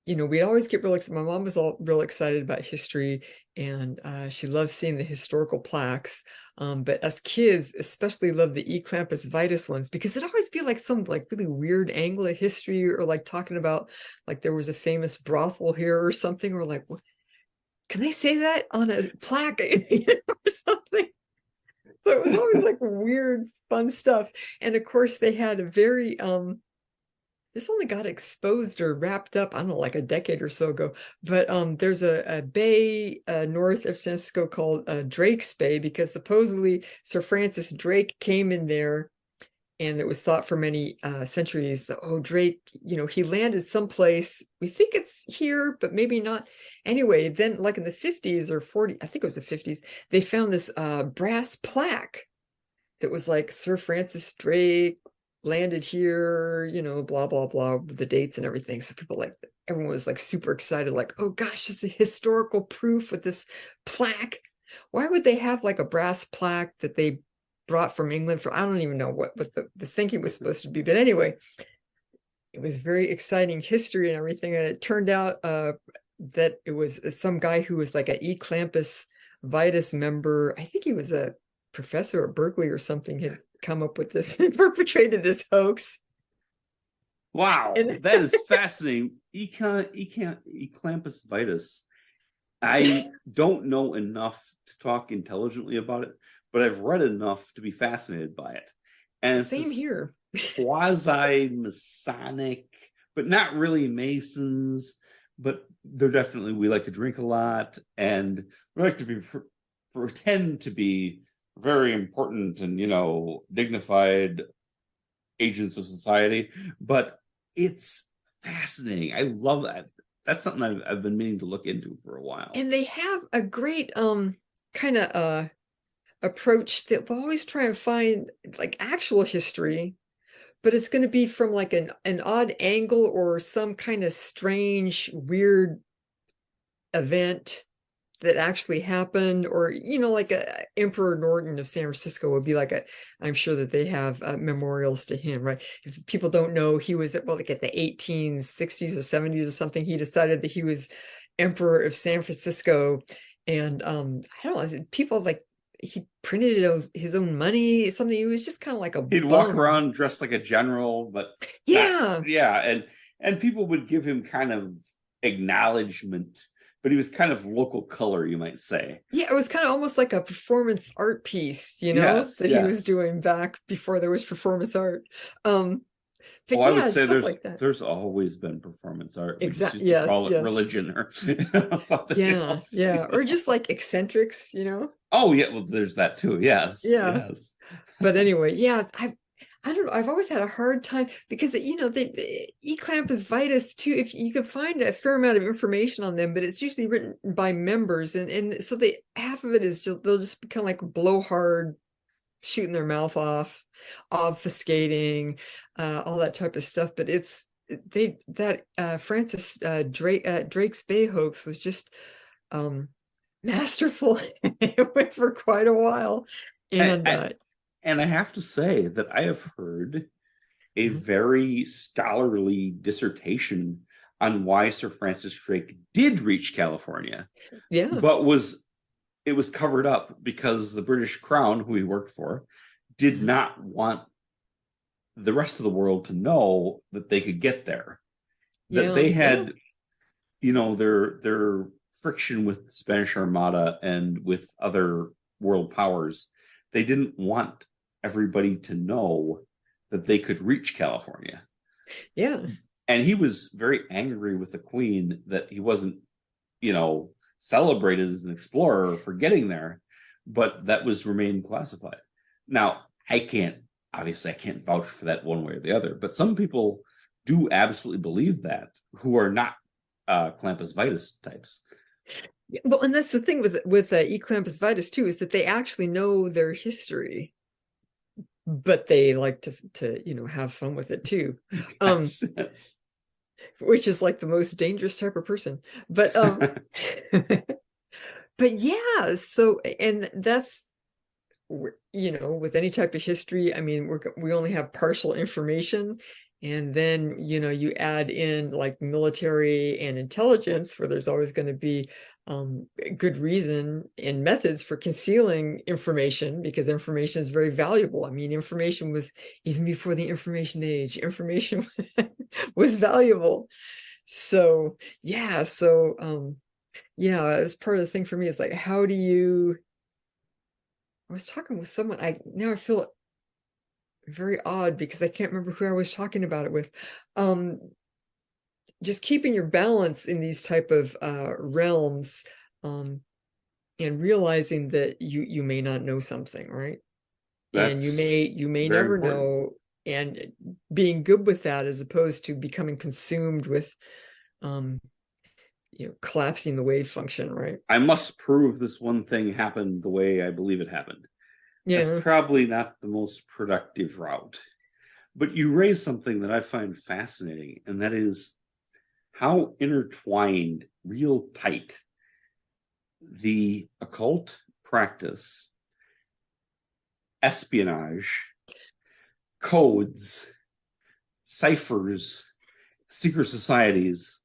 we'd always get real excited. My mom was all real excited about history, and she loved seeing the historical plaques. But as kids, especially loved the Eclampus Vitus ones, because it'd always be like some like really weird angle of history, or like talking about like there was a famous brothel here or something, or like, can they say that on a plaque or something? So it was always like weird, fun stuff. And of course, they had a very this only got exposed or wrapped up, I don't know, like a decade or so ago. But there's a bay north of San Francisco called Drake's Bay, because supposedly Sir Francis Drake came in there, and it was thought for many centuries that, oh, Drake, he landed someplace. We think it's here, but maybe not. Anyway, then like in the 50s or 40s, I think it was the 50s, they found this brass plaque that was like Sir Francis Drake landed here, blah, blah, blah, with the dates and everything. So everyone was like super excited, like, oh gosh, it's a historical proof with this plaque. Why would they have like a brass plaque that they brought from England for, I don't even know what the thinking was supposed to be. But anyway, it was very exciting history and everything. And it turned out that it was some guy who was like an Eclampus Vitus member. I think he was a professor at Berkeley or something, had come up with this and perpetrated this hoax. Wow, And that is fascinating. Eclampus vitus. I don't know enough to talk intelligently about it, but I've read enough to be fascinated by it. And it's same this here. quasi Masonic, but not really Masons, but they're definitely, we like to drink a lot, and we like to pretend to be very important and, dignified agents of society. But it's fascinating. I love that. That's something I've been meaning to look into for a while. And they have a great kind of approach that they'll always try and find like actual history, but it's going to be from like an odd angle or some kind of strange, weird event that actually happened. Or like Emperor Norton of San Francisco would be like I'm sure that they have memorials to him, right? If people don't know, he was like at the 1860s or 70s or something, he decided that he was emperor of San Francisco. And I don't know, people like, he printed his own money, something. He was just kind of like a He'd walk bum. around dressed like a general, but not, Yeah. yeah. and people would give him kind of acknowledgement, but he was kind of local color, you might say. Yeah, it was kind of almost like a performance art piece, Yes, that he was yes. doing back before there was performance art. Um, but Oh, I would yeah, say stuff like that. there's always been performance art. We just used to Yes, call it yes. religion or something Yeah, else. yeah. Or just like eccentrics. Oh yeah, well there's that too. Yes, Yeah. yes. But anyway, yeah, I don't know. I've always had a hard time because the eclampus vitus too. If you can find a fair amount of information on them, but it's usually written by members, and so they half of it is they'll just become like blowhard, shooting their mouth off, obfuscating, all that type of stuff. But it's they that Francis Drake's Bay hoax was just masterful. It went for quite a while, I, and I, and I have to say that I have heard a mhm. very scholarly dissertation on why Sir Francis Drake did reach California, Yeah. but it was covered up because the British Crown, who he worked for, did Mhm. not want the rest of the world to know that they could get there. That Yeah, they yeah, had, their friction with the Spanish Armada and with other world powers. They didn't want everybody to know that they could reach California. yeah, And he was very angry with the Queen that he wasn't, celebrated as an explorer for getting there, but that was remained classified. Now, I can't vouch for that one way or the other, but some people do absolutely believe that who are not clampus vitus types. yeah. Well, and that's the thing with eclampus vitus too, is that they actually know their history, but they like to have fun with it too. Um, Yes, yes. which is like the most dangerous type of person. But but yeah, so and that's with any type of history, I mean, we only have partial information, and then you add in like military and intelligence, where there's always going to be good reason and methods for concealing information, because information is very valuable. I mean, information was, even before the information age, information was valuable. So yeah, yeah, it's part of the thing for me. It's like, how do you I was talking with someone. I feel very odd because I can't remember who I was talking about it with. Um, just keeping your balance in these type of realms, um, and realizing that you may not know something, right? And you That's may very never important. know, and being good with that, as opposed to becoming consumed with um, collapsing the wave function, right? I must prove this one thing happened the way I believe it happened. That's Yeah. probably not the most productive route. But you raise something that I find fascinating, and that is how intertwined, real tight, the occult practice, espionage, codes, ciphers, secret societies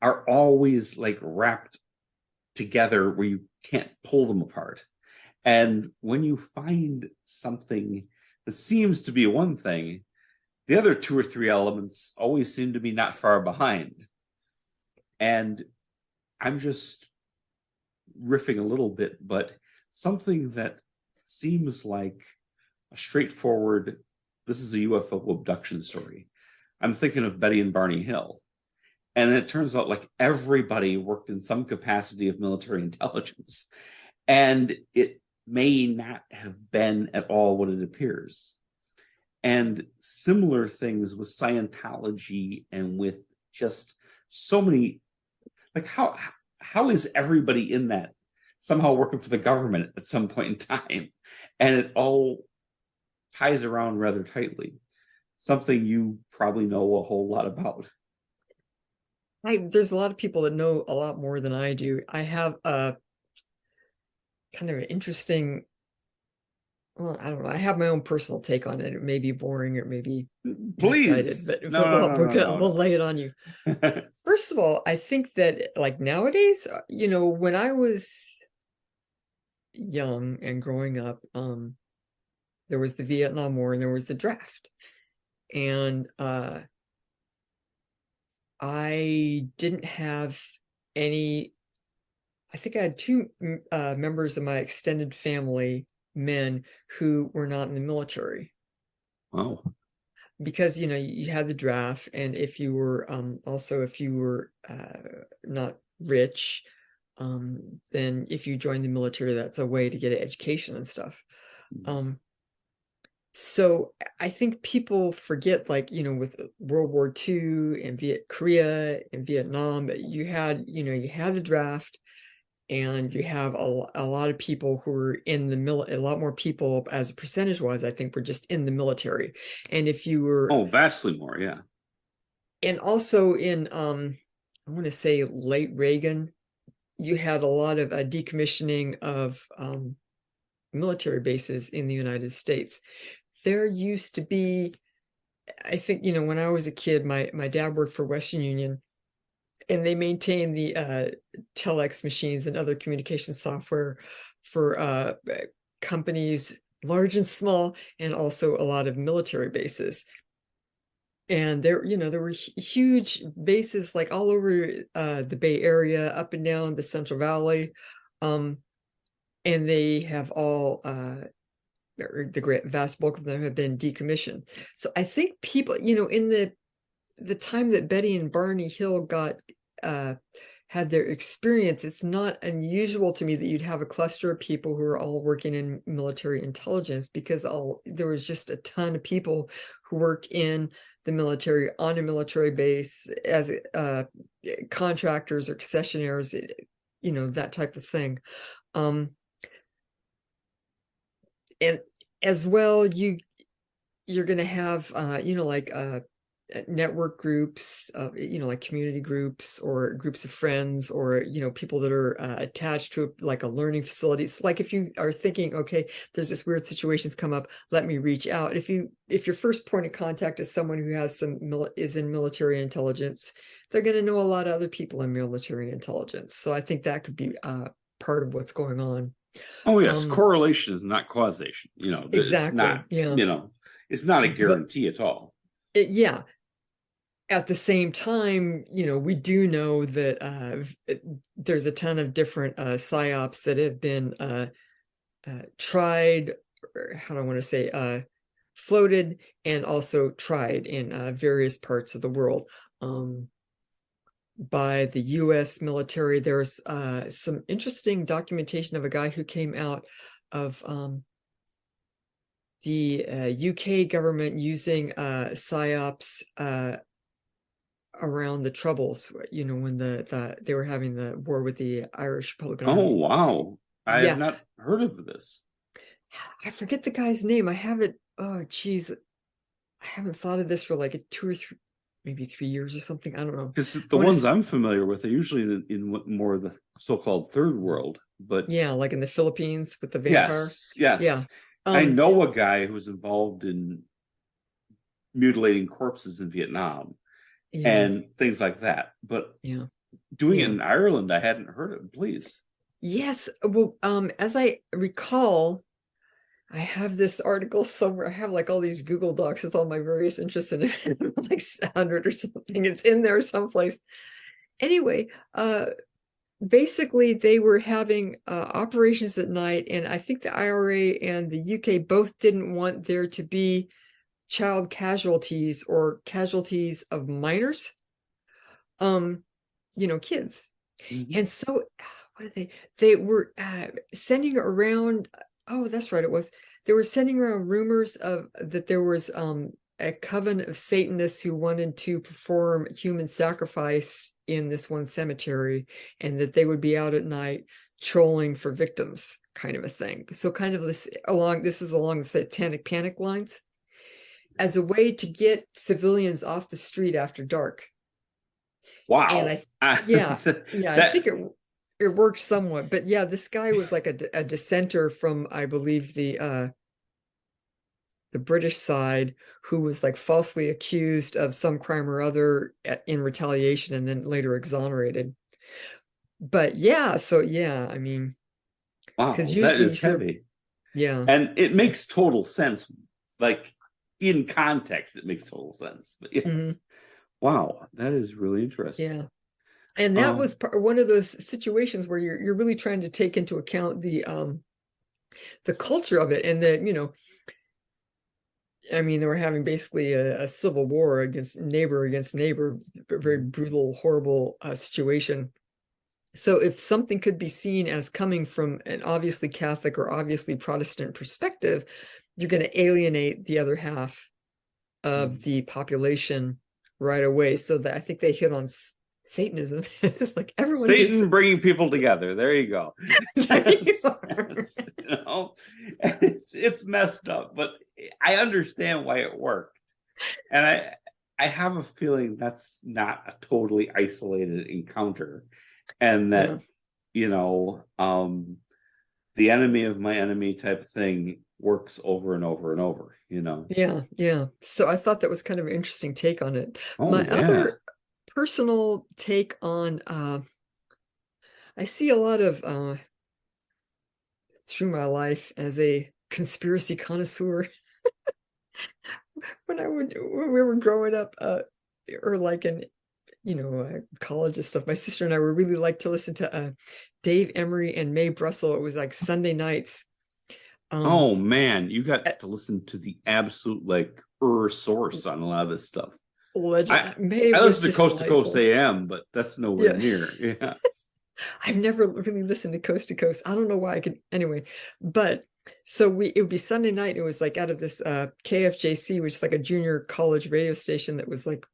are always like wrapped together where you can't pull them apart. And when you find something that seems to be one thing, the other two or three elements always seem to be not far behind. And I'm just riffing a little bit, but something that seems like a straightforward, this is a UFO abduction story. I'm thinking of Betty and Barney Hill. And it turns out like everybody worked in some capacity of military intelligence. And it may not have been at all what it appears. And similar things with Scientology and with just so many, like how is everybody in that somehow working for the government at some point in time? And it all ties around rather tightly. Something you probably know a whole lot about. There's a lot of people that know a lot more than I do. I have a kind of an interesting, well, I don't know. I have my own personal take on it. It may be boring, or it may be misguided, Please. but, No, no, no, no, no, we'll lay it on you. no. First of all, I think that like nowadays, when I was young and growing up, there was the Vietnam War and there was the draft. And I didn't have any. I think I had two members of my extended family, men, who were not in the military. Wow. Because you had the draft, and if you were also if you were not rich, then if you join the military, that's a way to get an education and stuff. So I think people forget, like, with World War II and Korea and Vietnam, you had the draft, and you have a lot of people who were in the a lot more people as a percentage wise, I think, were just in the military. And if you were, Oh, vastly more, yeah. and also in, I want to say late Reagan, you had a lot of decommissioning of military bases in the United States. There used to be, I think, when I was a kid, my dad worked for Western Union, and they maintained the telex machines and other communication software for companies large and small, and also a lot of military bases. And there were huge bases like all over the Bay Area, up and down the Central Valley, and they have all the great vast bulk of them have been decommissioned. So I think people, in the time that Betty and Barney Hill got had their experience, it's not unusual to me that you'd have a cluster of people who are all working in military intelligence, because there was just a ton of people who worked in the military on a military base as contractors or concessionaires, that type of thing. And as well, you're going to have like network groups, like community groups or groups of friends, or people that are attached to like a learning facility. It's like, if you are thinking, okay, there's this weird situation's come up, let me reach out. If your first point of contact is someone who has is in military intelligence, they're going to know a lot of other people in military intelligence. So I think that could be part of what's going on. Oh, yes. Correlation is not causation. It's Exactly. not, Yeah. it's not a But guarantee at all. yeah. At the same time, we do know that there's a ton of different psyops that have been tried, or how do I want to say, floated and also tried in various parts of the world by the US military. There's some interesting documentation of a guy who came out of the UK government using psyops around the Troubles, when they were having the war with the Irish Republican Oh, Army. wow. I have Yeah, not heard of this. I forget the guy's name. I haven't. Oh, geez, I haven't thought of this for like 2 or 3, maybe 3 years or something. I don't know. Because the ones I'm familiar with are usually in more of the so-called third world. But yeah, like in the Philippines with the vampire. yes. Yeah. I know a guy who was involved in mutilating corpses in Vietnam and things like that. But doing it in Ireland, I hadn't heard of. Please. Yes. Well, as I recall, I have this article somewhere. I have like all these Google Docs with all my various interests in it, like 100 or something. It's in there someplace. Anyway, basically they were having operations at night, and I think the IRA and the UK both didn't want there to be child casualties or casualties of minors, kids. Mm-hmm. And so what did they were sending around, oh, that's right, they were sending around rumors of that there was a coven of Satanists who wanted to perform human sacrifice in this one cemetery, and that they would be out at night trolling for victims, kind of a thing. So kind of this is along the satanic panic lines, as a way to get civilians off the street after dark. Wow. And I think it worked somewhat. But yeah, this guy was like a dissenter from, I believe, the British side, who was like falsely accused of some crime or other in retaliation, and then later exonerated. But yeah, so yeah, I mean, wow, because that usually is heavy. Yeah. And it makes total sense. Like, in context, it makes total sense. But yes. Wow, that is really interesting. Yeah. And that was one of those situations where you're really trying to take into account the culture of it, and that, I mean, they were having basically a civil war against neighbor, a very brutal, horrible situation. So if something could be seen as coming from an obviously Catholic or obviously Protestant perspective, you're going to alienate the other half of the population right away. So that I think they hit on Satanism. It's like everyone Satan bringing people together. There you go. Yes, it's messed up, but I understand why it worked, and I have a feeling that's not a totally isolated encounter, and that the enemy of my enemy type thing works over and over and over. Yeah. So I thought that was kind of an interesting take on it. My other personal take on I see a lot of through my life as a conspiracy connoisseur. when we were growing up, or like in college and stuff, my sister and I were really like to listen to Dave Emery and Mae Brussel. It was like Sunday nights. Oh man, you got to listen to the absolute source on a lot of this stuff. Legend. I listen to Coast to Coast AM, but that's nowhere near. Yeah. I've never really listened to Coast to Coast. I don't know why I could anyway. But so it would be Sunday night. It was like out of this KFJC, which is like a junior college radio station that was like,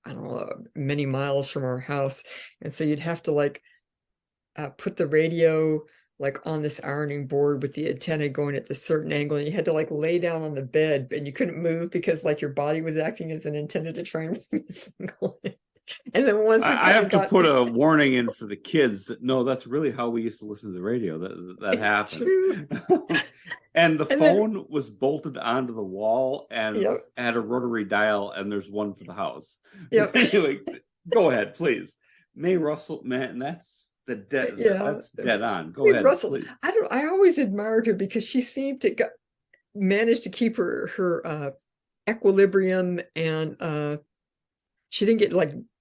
I don't know, many miles from our house. And so you'd have to put the radio on this ironing board with the antenna going at this certain angle, and you had to lay down on the bed, and you couldn't move because your body was acting as an antenna to try and signal. And then once I have to put a warning in for the kids that no, that's really how we used to listen to the radio. That happened. And the phone was bolted onto the wall and had a rotary dial, and there's one for the house. Yep. Anyway, go ahead, please. Mae Russell, man, that's dead on. Go ahead. Russell, I always admired her because she seemed to manage to keep her equilibrium, and she didn't get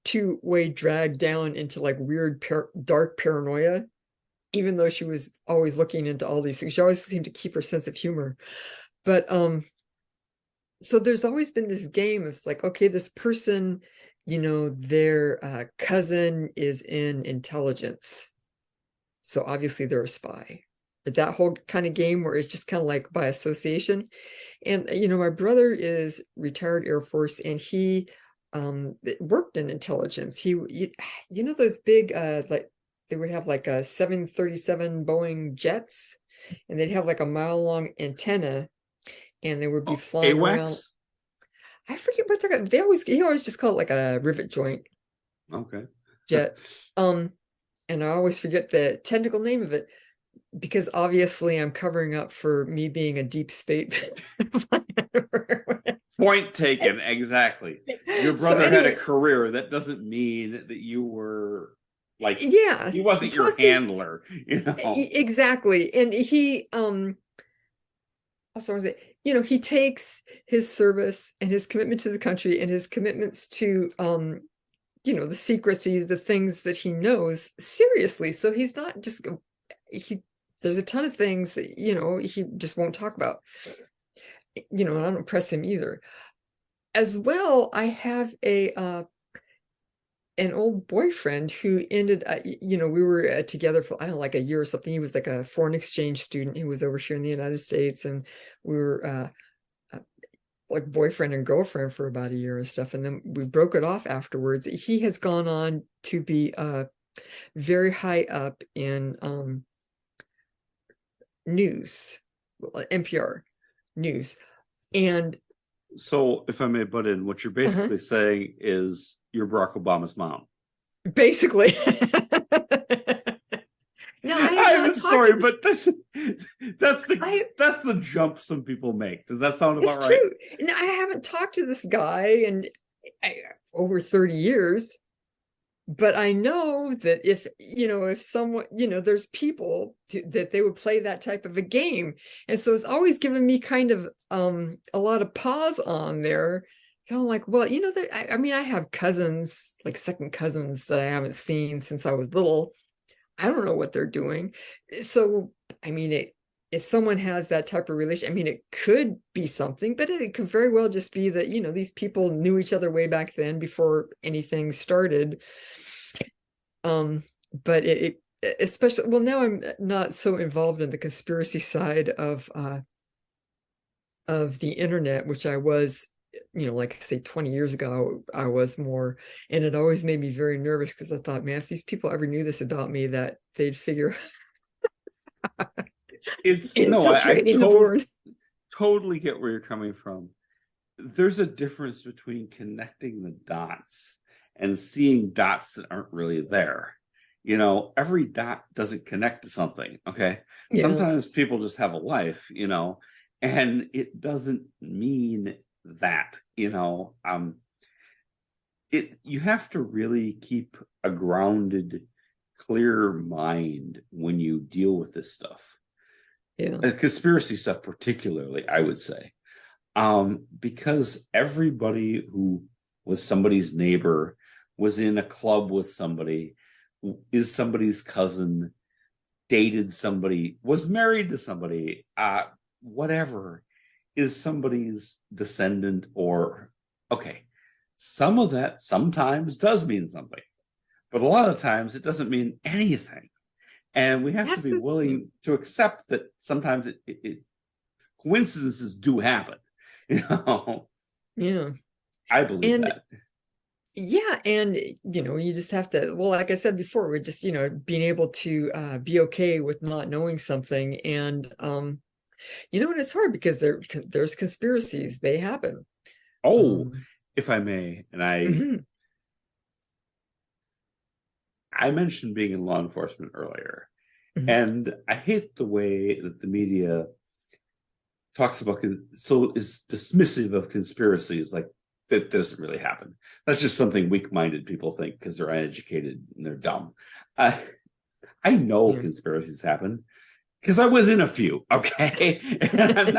two-way dragged down into weird dark paranoia, even though she was always looking into all these things. She always seemed to keep her sense of humor. But so there's always been this game of okay, this person, their cousin is in intelligence, so obviously they're a spy. That whole kind of game where it's just kind of by association. And my brother is retired Air Force, and he worked in intelligence. Those big they would have a 737 Boeing jets, and they'd have a mile-long antenna, and they would be flying around. I forget what they're. He always just call it a rivet joint. Okay. Jet. And I always forget the technical name of it, because obviously I'm covering up for me being a deep space. Point taken. Exactly. Your brother had a career. That doesn't mean that you were he wasn't your handler, Exactly. And he he takes his service and his commitment to the country and his commitments to the secrecies, the things that he knows seriously. So he's not just there's a ton of things that he just won't talk about. And I don't press him either. As well, I have an old boyfriend who ended, we were together for, I don't know, a year or something. He was a foreign exchange student. He was over here in the United States, and we were boyfriend and girlfriend for about a year and stuff. And then we broke it off afterwards. He has gone on to be very high up in news, NPR news. And so, if I may butt in, what you're basically saying is you're Barack Obama's mom. Basically. No, I'm sorry, but that's the jump some people make. Does that sound about right? True. No, I haven't talked to this guy in over 30 years. But I know that if someone, there's people that they would play that type of a game. And so it's always given me kind of a lot of pause on there, kind of like, well, I mean, I have cousins, like second cousins that I haven't seen since I was little. I don't know what they're doing. So, I mean, if someone has that type of relation, I mean, it could be something, but it could very well just be that, these people knew each other way back then before anything started. But especially, well, now I'm not so involved in the conspiracy side of the internet, which I was, like say 20 years ago, I was more, and it always made me very nervous because I thought, man, if these people ever knew this about me, that they'd figure It's no, I infiltrating the board. totally get where you're coming from. There's a difference between connecting the dots and seeing dots that aren't really there. Every dot doesn't connect to something. Okay. Yeah. Sometimes people just have a life, and it doesn't mean that, you have to really keep a grounded, clear mind when you deal with this stuff. Yeah. Conspiracy stuff, particularly, I would say. Because everybody who was somebody's neighbor, was in a club with somebody, is somebody's cousin, dated somebody, was married to somebody, whatever, is somebody's descendant, or okay, some of that sometimes does mean something, but a lot of times it doesn't mean anything. And we have to That's be the willing to accept that sometimes coincidences do happen. You know, Yeah. I believe And that. yeah, and you just have to, well, like I said before, we're just, being able to be okay with not knowing something. And and it's hard because there's conspiracies, they happen. Oh, Um if I may, and I mhm, I mentioned being in law enforcement earlier, mhm. and I hate the way that the media talks about so is dismissive of conspiracies, like that doesn't really happen. That's just something weak-minded people think because they're uneducated and they're dumb. I know Yeah. conspiracies happen because I was in a few. Okay, and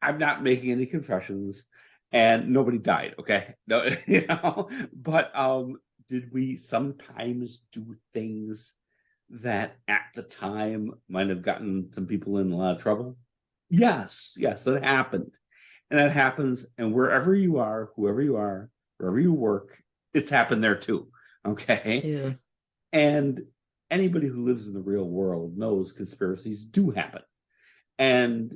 I'm not making any confessions, and nobody died. Okay, no, but did we sometimes do things that at the time might have gotten some people in a lot of trouble? Yes, that happened. And that happens. And wherever you are, whoever you are, wherever you work, it's happened there too. Okay. Yeah. And anybody who lives in the real world knows conspiracies do happen. And,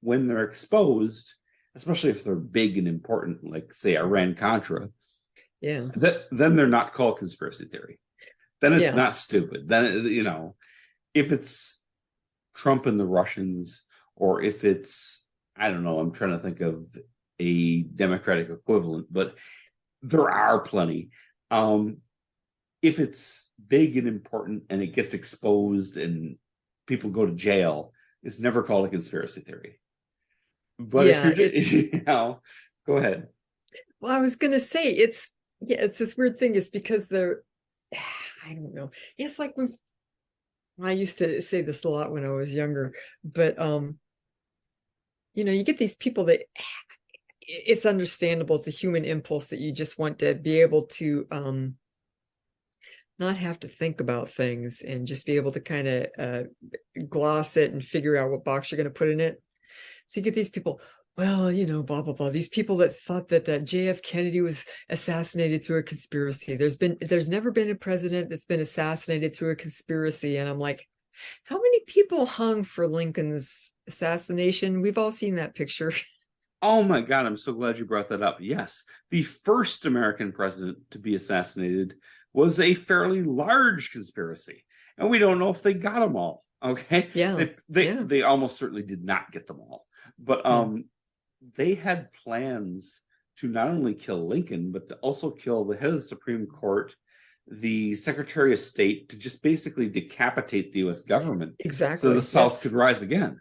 when they're exposed, especially if they're big and important, like, say, Iran Contra, Yeah. then they're not called conspiracy theory. Then it's Yeah. not stupid. Then, if it's Trump and the Russians, or if it's, I don't know, I'm trying to think of a Democratic equivalent, but there are plenty. If it's big and important and it gets exposed and people go to jail, it's never called a conspiracy theory. But if Yeah. you're just, go ahead. Well, I was gonna say it's this weird thing. It's because they're I don't know. It's like when I used to say this a lot when I was younger, but you get these people that it's understandable. It's a human impulse that you just want to be able to not have to think about things and just be able to kind of gloss it and figure out what box you're going to put in it. So you get these people, well, blah blah blah. These people that thought that JF Kennedy was assassinated through a conspiracy. There's never been a president that's been assassinated through a conspiracy. And I'm like, how many people hung for Lincoln's assassination? We've all seen that picture. Oh my God, I'm so glad you brought that up. Yes, the first American president to be assassinated was a fairly large conspiracy, and we don't know if they got them all. Okay, Yeah. Yeah. they almost certainly did not get them all, but Yeah. they had plans to not only kill Lincoln, but to also kill the head of the Supreme Court, the Secretary of State, to just basically decapitate the U.S. government so the Exactly. South could Yes. rise again.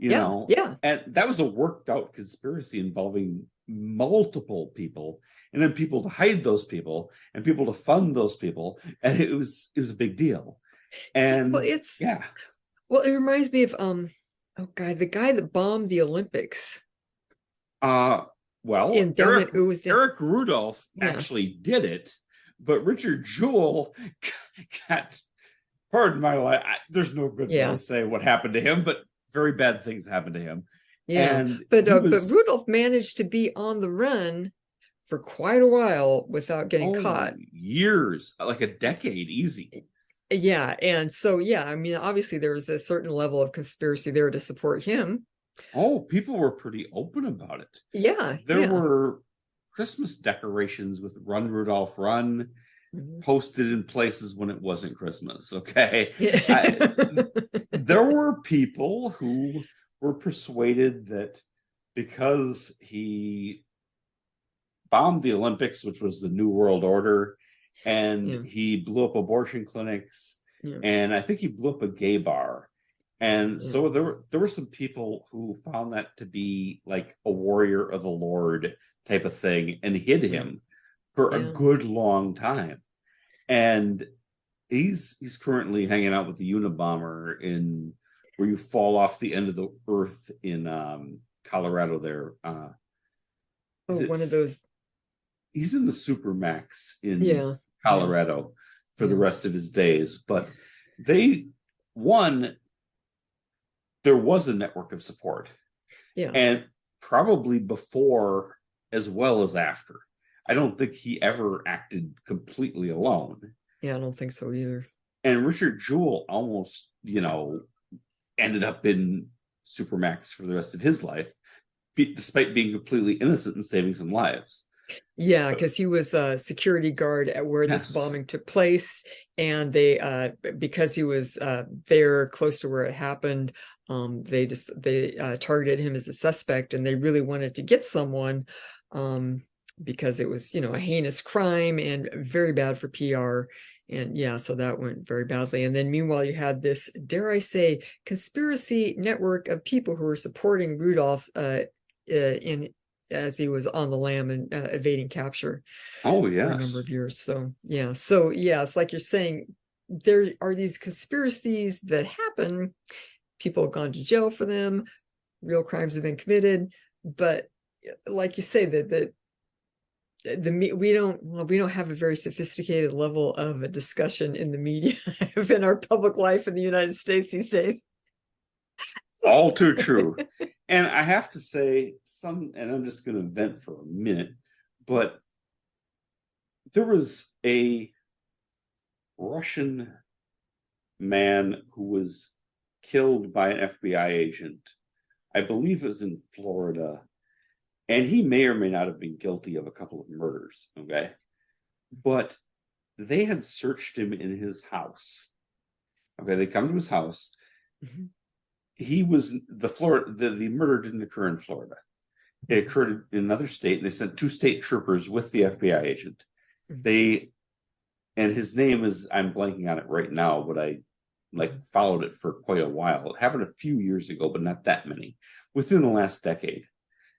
Yeah. Yeah. And that was a worked out conspiracy involving multiple people, and then people to hide those people and people to fund those people, and it was a big deal. Yeah. Well, And yeah, it reminds me of oh God, the guy that bombed the Olympics. uh Well, and down it was down. Eric Rudolph Yeah, actually did it, but Richard Jewell got, pardon my life, there's no good way yeah, to say what happened to him, but very bad things happened to him. yeah. And But he but was, Rudolph managed to be on the run for quite a while without getting oh, caught. years, like a decade, easy. Yeah, and so yeah, I mean, obviously there was a certain level of conspiracy there to support him. Oh, people were pretty open about it. Yeah, There yeah. were Christmas decorations with Run Rudolph Run Mhm. posted in places when it wasn't Christmas. Okay. Yeah. There were people who were persuaded that because he bombed the Olympics, which was the New World Order, and Yeah, he blew up abortion clinics, yeah, and I think he blew up a gay bar. And yeah, so there were some people who found that to be like a warrior of the Lord type of thing and hid yeah, him for a yeah. good long time. And he's currently hanging out with the Unabomber in where you fall off the end of the earth in Colorado there. Oh, Is it one of those. he's in the Supermax in Yeah, yeah, Colorado for the yeah, rest of his days. But they one, there was a network of support, yeah, and probably before as well as after. I don't think he ever acted completely alone. yeah. I don't think so either. And Richard Jewell almost, ended up in Supermax for the rest of his life, despite being completely innocent and saving some lives. Yeah, But because he was a security guard at where this yes, bombing took place, and they because he was there close to where it happened, they targeted him as a suspect, and they really wanted to get someone because it was a heinous crime and very bad for PR. And yeah, so that went very badly. And then meanwhile, you had this, dare I say, conspiracy network of people who were supporting Rudolph in as he was on the lam and evading capture oh for a number yes, of years. So yeah, it's like you're saying, there are these conspiracies that happen. People have gone to jail for them. Real crimes have been committed, but like you say, that we don't have a very sophisticated level of a discussion in the media in our public life in the United States these days. all too true. And I have to say, and I'm just going to vent for a minute, but there was a Russian man who was killed by an FBI agent. I believe it was in Florida, and he may or may not have been guilty of a couple of murders. Okay, but they had searched him in his house. Okay, they come to his house. Mhm. He was the murder didn't occur in Florida. It occurred in another state, and they sent two state troopers with the FBI agent. Mhm. They and his name is, I'm blanking on it right now, but I followed it for quite a while. It happened a few years ago, but not that many. Within the last decade,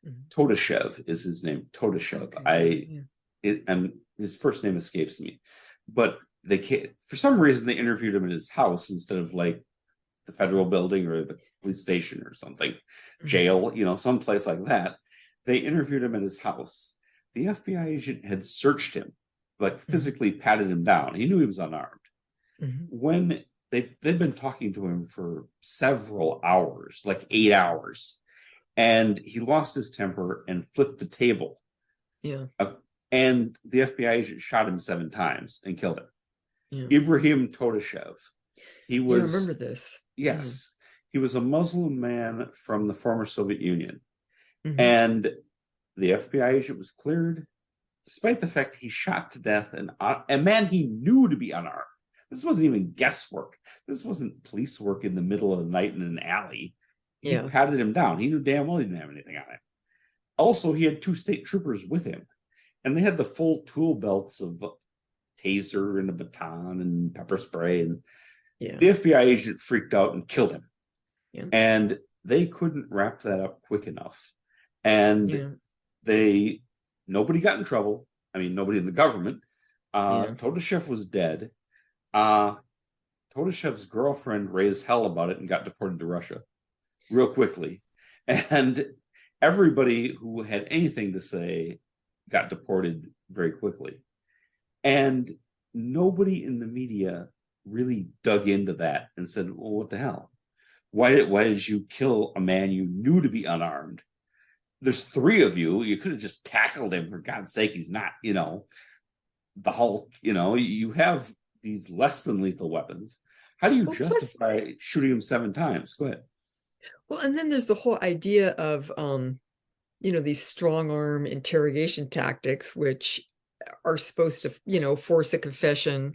Mhm. Todashev is his name. Todashev. Okay, yeah, And his first name escapes me, but they can't, for some reason they interviewed him in his house instead of like the federal building or the police station or something, yeah. jail, some place like that. They interviewed him at his house. The FBI agent had searched him, like Mhm. physically patted him down. He knew he was unarmed. Mhm. When they'd been talking to him for several hours, like 8 hours, and he lost his temper and flipped the table. Yeah, Uh, and the FBI agent shot him 7 times and killed him. yeah, Ibrahim Todashev. He yeah. I remember was, this. Yeah. yes, he was a Muslim man from the former Soviet Union. Mhm. And the FBI agent was cleared, despite the fact he shot to death a man he knew to be unarmed. This wasn't even guesswork. This wasn't police work in the middle of the night in an alley. He Yeah, patted him down. He knew damn well he didn't have anything on him. Also, he had two state troopers with him, and they had the full tool belts of taser and a baton and pepper spray. And yeah, the FBI agent freaked out and killed him. yeah, And they couldn't wrap that up quick enough. And yeah, they nobody got in trouble. I mean, nobody in the government. yeah. Todashev was dead. Uh, Todashev's girlfriend raised hell about it and got deported to Russia real quickly. And everybody who had anything to say got deported very quickly. And nobody in the media really dug into that and said, well, what the hell? Why did you kill a man you knew to be unarmed? There's three of you. You could have just tackled him, for God's sake. He's not, the Hulk. You have these less than lethal weapons. How do you justify shooting him 7 times? Go ahead. Well, and then there's the whole idea of these strong arm interrogation tactics, which are supposed to, force a confession,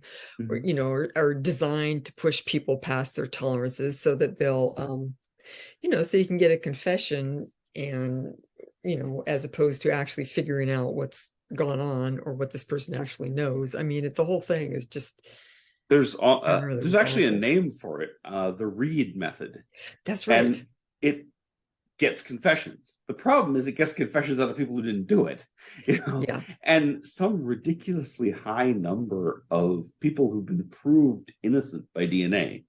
or, are designed to push people past their tolerances so that they'll, so you can get a confession and, as opposed to actually figuring out what's gone on or what this person actually knows. I mean, the whole thing is just. There's actually a name for it, the Reed method. That's right. And it gets confessions. The problem is it gets confessions out of people who didn't do it. Yeah. And some ridiculously high number of people who've been proved innocent by DNA.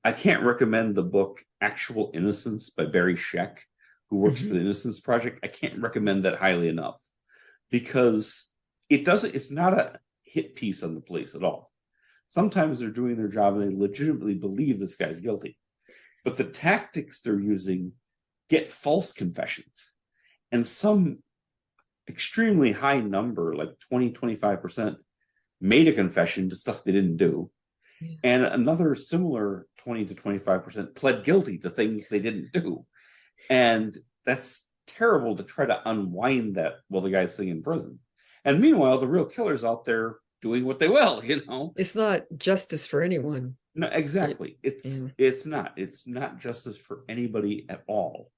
I can't recommend the book Actual Innocence by Barry Scheck, who works for the Innocence Project. I can't recommend that highly enough because it's not a hit piece on the police at all. Sometimes they're doing their job and they legitimately believe this guy's guilty. But the tactics they're using get false confessions. And some extremely high number, like 20, 25%, made a confession to stuff they didn't do. Yeah. And another similar 20 to 25% pled guilty to things they didn't do. And that's terrible to try to unwind that while the guy's sitting in prison. And meanwhile, the real killer's out there doing what they will, It's not justice for anyone. No, exactly. It's not justice for anybody at all.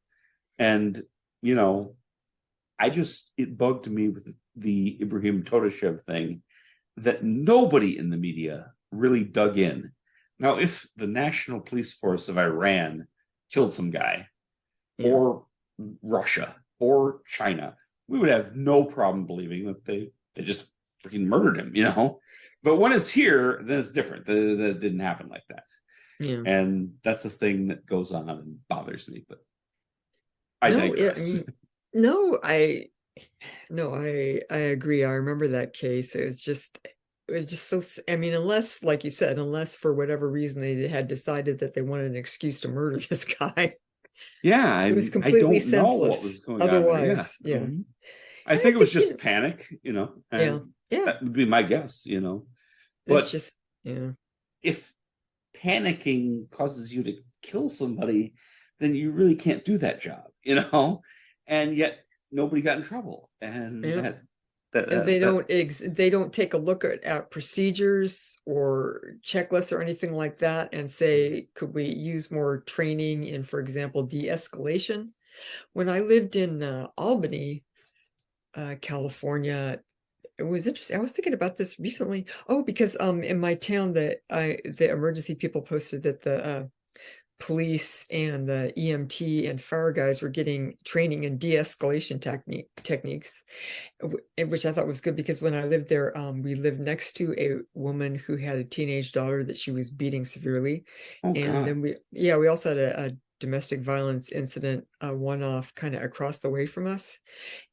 And, it bugged me with the Ibrahim Todashev thing that nobody in the media really dug in. Now, if the National Police Force of Iran killed some guy, or Russia, or China, we would have no problem believing that they just freaking murdered him, But when it's here, then it's different. That didn't happen like that. Yeah. And that's the thing that goes on and bothers me. But I digress. I agree. I remember that case. It was just so, unless, like you said, unless for whatever reason they had decided that they wanted an excuse to murder this guy. Yeah, it was completely senseless. Know what was going otherwise, on. Yeah. Mm-hmm. I think it was just panic, and that would be my guess, But it's just, if panicking causes you to kill somebody, then you really can't do that job, And yet nobody got in trouble, and they don't take a look at procedures or checklists or anything like that and say, could we use more training in, for example, de-escalation? When I lived in Albany, California, it was interesting. I was thinking about this recently. Oh, because in my town, the emergency people posted that the police and the EMT and fire guys were getting training in de-escalation techniques, which I thought was good because when I lived there, we lived next to a woman who had a teenage daughter that she was beating severely. And then we also had a domestic violence incident, one-off kind of across the way from us.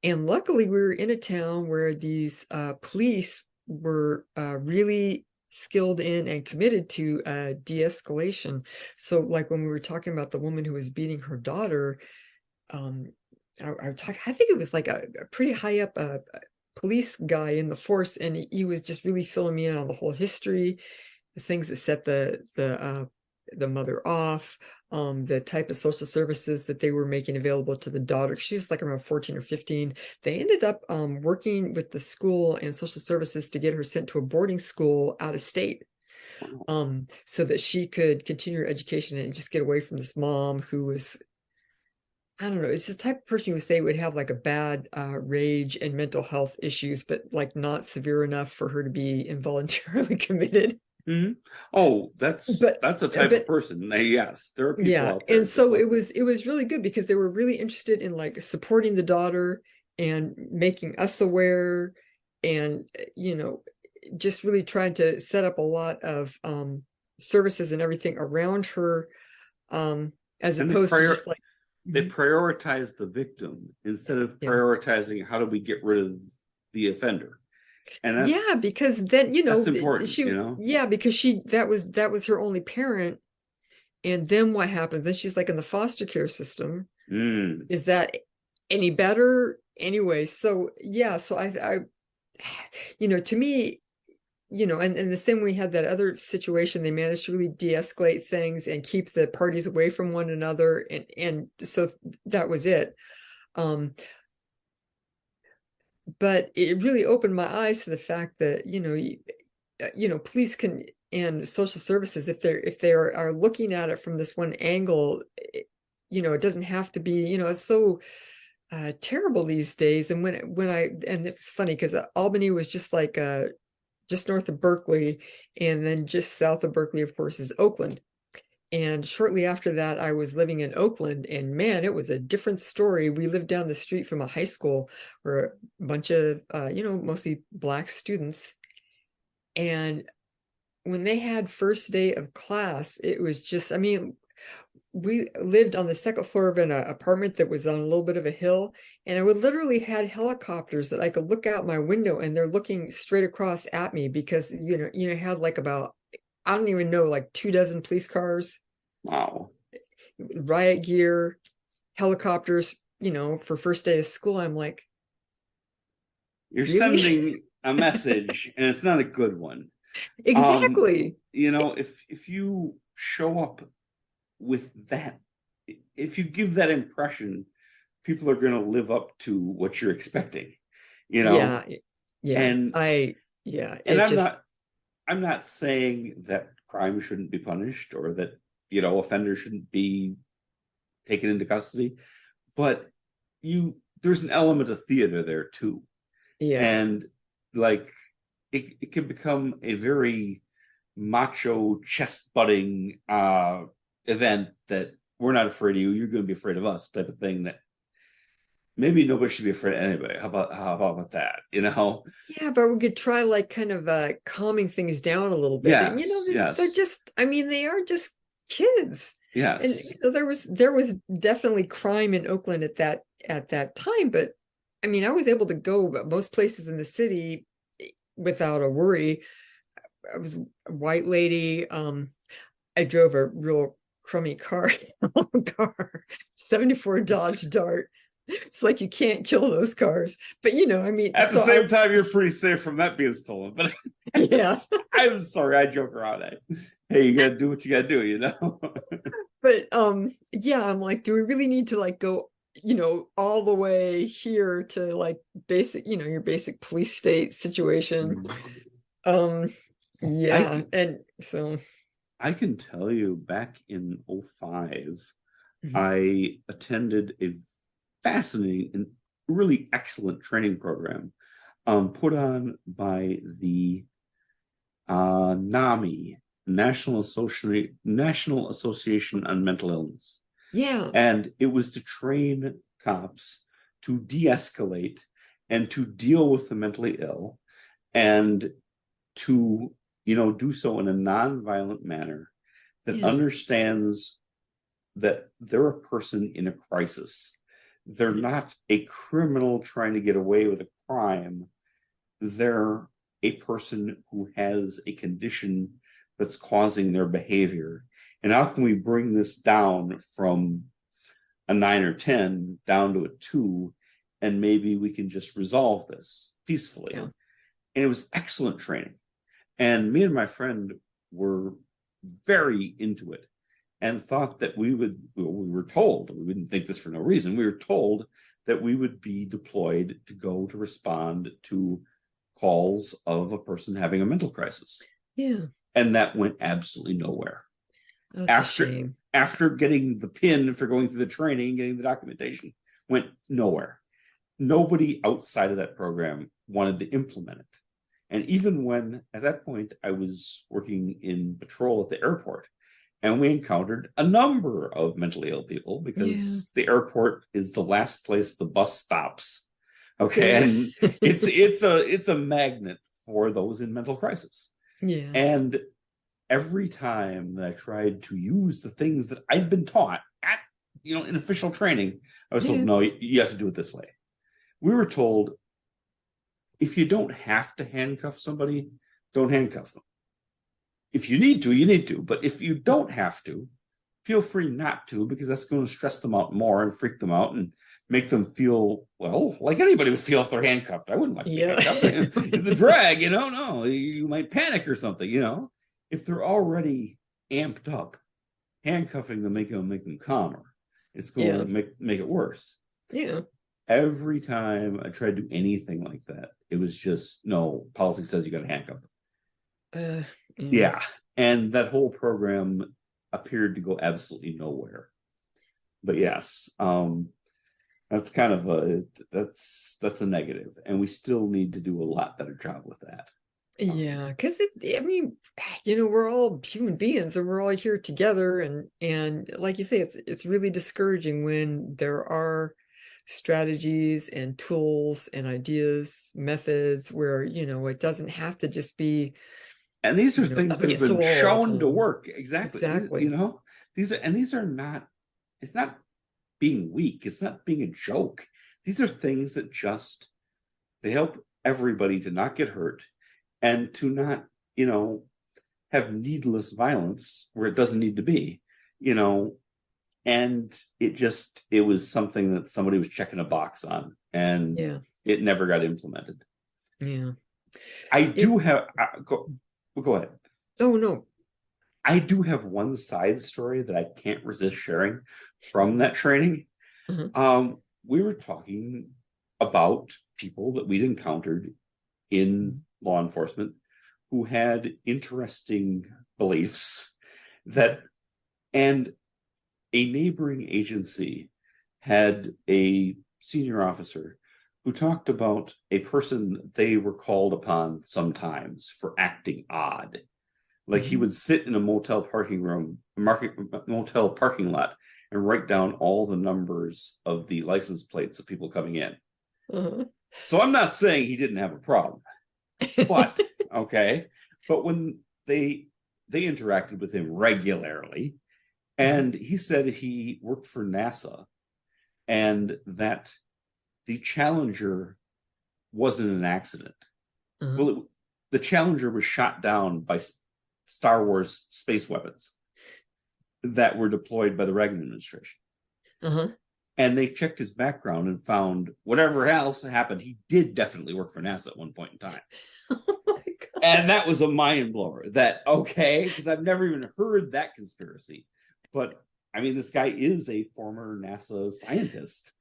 And luckily we were in a town where these police were really skilled in and committed to de-escalation. So like when we were talking about the woman who was beating her daughter, I think it was like a pretty high up police guy in the force, and he was just really filling me in on the whole history, the things that set the mother off, the type of social services that they were making available to the daughter. She was like around 14 or 15. They ended up working with the school and social services to get her sent to a boarding school out of state, so that she could continue her education and just get away from this mom who was, I don't know, it's the type of person you would say would have like a bad rage and mental health issues, but like not severe enough for her to be involuntarily committed. Mm-hmm. Oh, that's the type of person. Yes, there are people out there. And so it was really good because they were really interested in like supporting the daughter and making us aware, and just really trying to set up a lot of services and everything around her, as opposed to just like they prioritize the victim instead of Yeah. prioritizing how do we get rid of the offender. And Yeah, because then, that's important, you know? yeah, because that was her only parent. And then what happens? Then she's like in the foster care system. Mm. Is that any better? Anyway, so yeah, so to me, and the same we had that other situation, they managed to really de-escalate things and keep the parties away from one another, and so that was it. But it really opened my eyes to the fact that police can, and social services, if they are looking at it from this one angle, it doesn't have to be, it's so terrible these days. And and it's funny because Albany was just like just north of Berkeley, and then just south of Berkeley, of course, is Oakland. And shortly after that, I was living in Oakland, and man, it was a different story. We lived down the street from a high school where a bunch of, mostly Black students. And when they had first day of class, it was just, I mean, we lived on the second floor of an apartment that was on a little bit of a hill, and I would literally had helicopters that I could look out my window, and they're looking straight across at me because, had like about, I don't even know, like 24 police cars. Wow. Riot gear, helicopters, for first day of school. I'm like, you're really? sending a message and it's not a good one. Exactly. If you show up with that, if you give that impression, people are going to live up to what you're expecting, Yeah. And and I'm not saying that crime shouldn't be punished or that offenders shouldn't be taken into custody, but there's an element of theater there too. Yeah. And like it can become a very macho chest butting event that we're not afraid of you, you're going to be afraid of us type of thing, that maybe nobody should be afraid of anybody. How about that? Yeah, but we could try like kind of calming things down a little bit. Yes, And yes. they're just, I mean, they are just kids. Yes. And there was definitely crime in Oakland at that time, but I mean, I was able to go most places in the city without a worry. I was a white lady. I drove a real crummy car, 74 Dodge Dart. It's like you can't kill those cars, but I mean, at the same time, you're pretty safe from that being stolen. But yeah, I'm sorry, I joke around. Hey, you gotta do what you gotta do, But yeah, I'm like, do we really need to like go, all the way here to like basic, your basic police state situation? Yeah, and so I can tell you, back in 2005, Mhm. I attended a fascinating and really excellent training program put on by the NAMI, National Association on Mental Illness. Yeah. And it was to train cops to de-escalate and to deal with the mentally ill, and to do so in a non-violent manner that understands that they're a person in a crisis. They're not a criminal trying to get away with a crime. They're a person who has a condition that's causing their behavior. And how can we bring this down from a 9 or 10 down to a 2, and maybe we can just resolve this peacefully? Yeah. And it was excellent training. And me and my friend were very into it and thought that we were told, we didn't think this for no reason, we were told that we would be deployed to go to respond to calls of a person having a mental crisis. Yeah. And that went absolutely nowhere. That's a shame. After getting the pin for going through the training, getting the documentation, went nowhere. Nobody outside of that program wanted to implement it. And even when, at that point, I was working in patrol at the airport, and we encountered a number of mentally ill people, because the airport is the last place the bus stops. Okay. Yeah. And it's a magnet for those in mental crisis. Yeah. And every time that I tried to use the things that I'd been taught at in official training, I was told, Yeah. no, you have to do it this way. We were told, if you don't have to handcuff somebody, don't handcuff them. If you need to, you need to. But if you don't have to, feel free not to, because that's going to stress them out more and freak them out and make them feel, well, like anybody would feel if they're handcuffed. I wouldn't like to be Yeah. handcuffed. It's a drag, no, you might panic or something, If they're already amped up, handcuffing them make them calmer. It's going Yeah. to make it worse. Yeah. Every time I tried to do anything like that, it was just, no, policy says you got to handcuff them. Yeah. Yeah. And that whole program appeared to go absolutely nowhere. But yes, that's kind of that's a negative, and we still need to do a lot better job with that. Yeah, because I mean, we're all human beings and we're all here together, and like you say, it's really discouraging when there are strategies and tools and ideas, methods where, it doesn't have to just be, And these are things up that have against the been wall all the shown to time. work. Exactly. Exactly. These are not, it's not being weak. It's not being a joke. These are things that just, they help everybody to not get hurt and to not, have needless violence where it doesn't need to be, and it was something that somebody was checking a box on, and Yeah. it never got implemented. Yeah. I do have, go ahead. Oh, no. I do have one side story that I can't resist sharing from that training. Uh-huh. We were talking about people that we'd encountered in law enforcement who had interesting beliefs and a neighboring agency had a senior officer who talked about a person they were called upon sometimes for acting odd. Like he would sit in a motel parking lot and write down all the numbers of the license plates of people coming in. Uh-huh. So I'm not saying he didn't have a problem, but okay. But when they interacted with him regularly, and he said he worked for NASA and that the Challenger wasn't an accident. Well, the Challenger was shot down by Star Wars space weapons that were deployed by the Reagan administration. And they checked his background and found whatever else happened, he did definitely work for NASA at one point in time. Oh my God. And that was a mind blower. That, okay, because I've never even heard that conspiracy. But I mean, this guy is a former NASA scientist,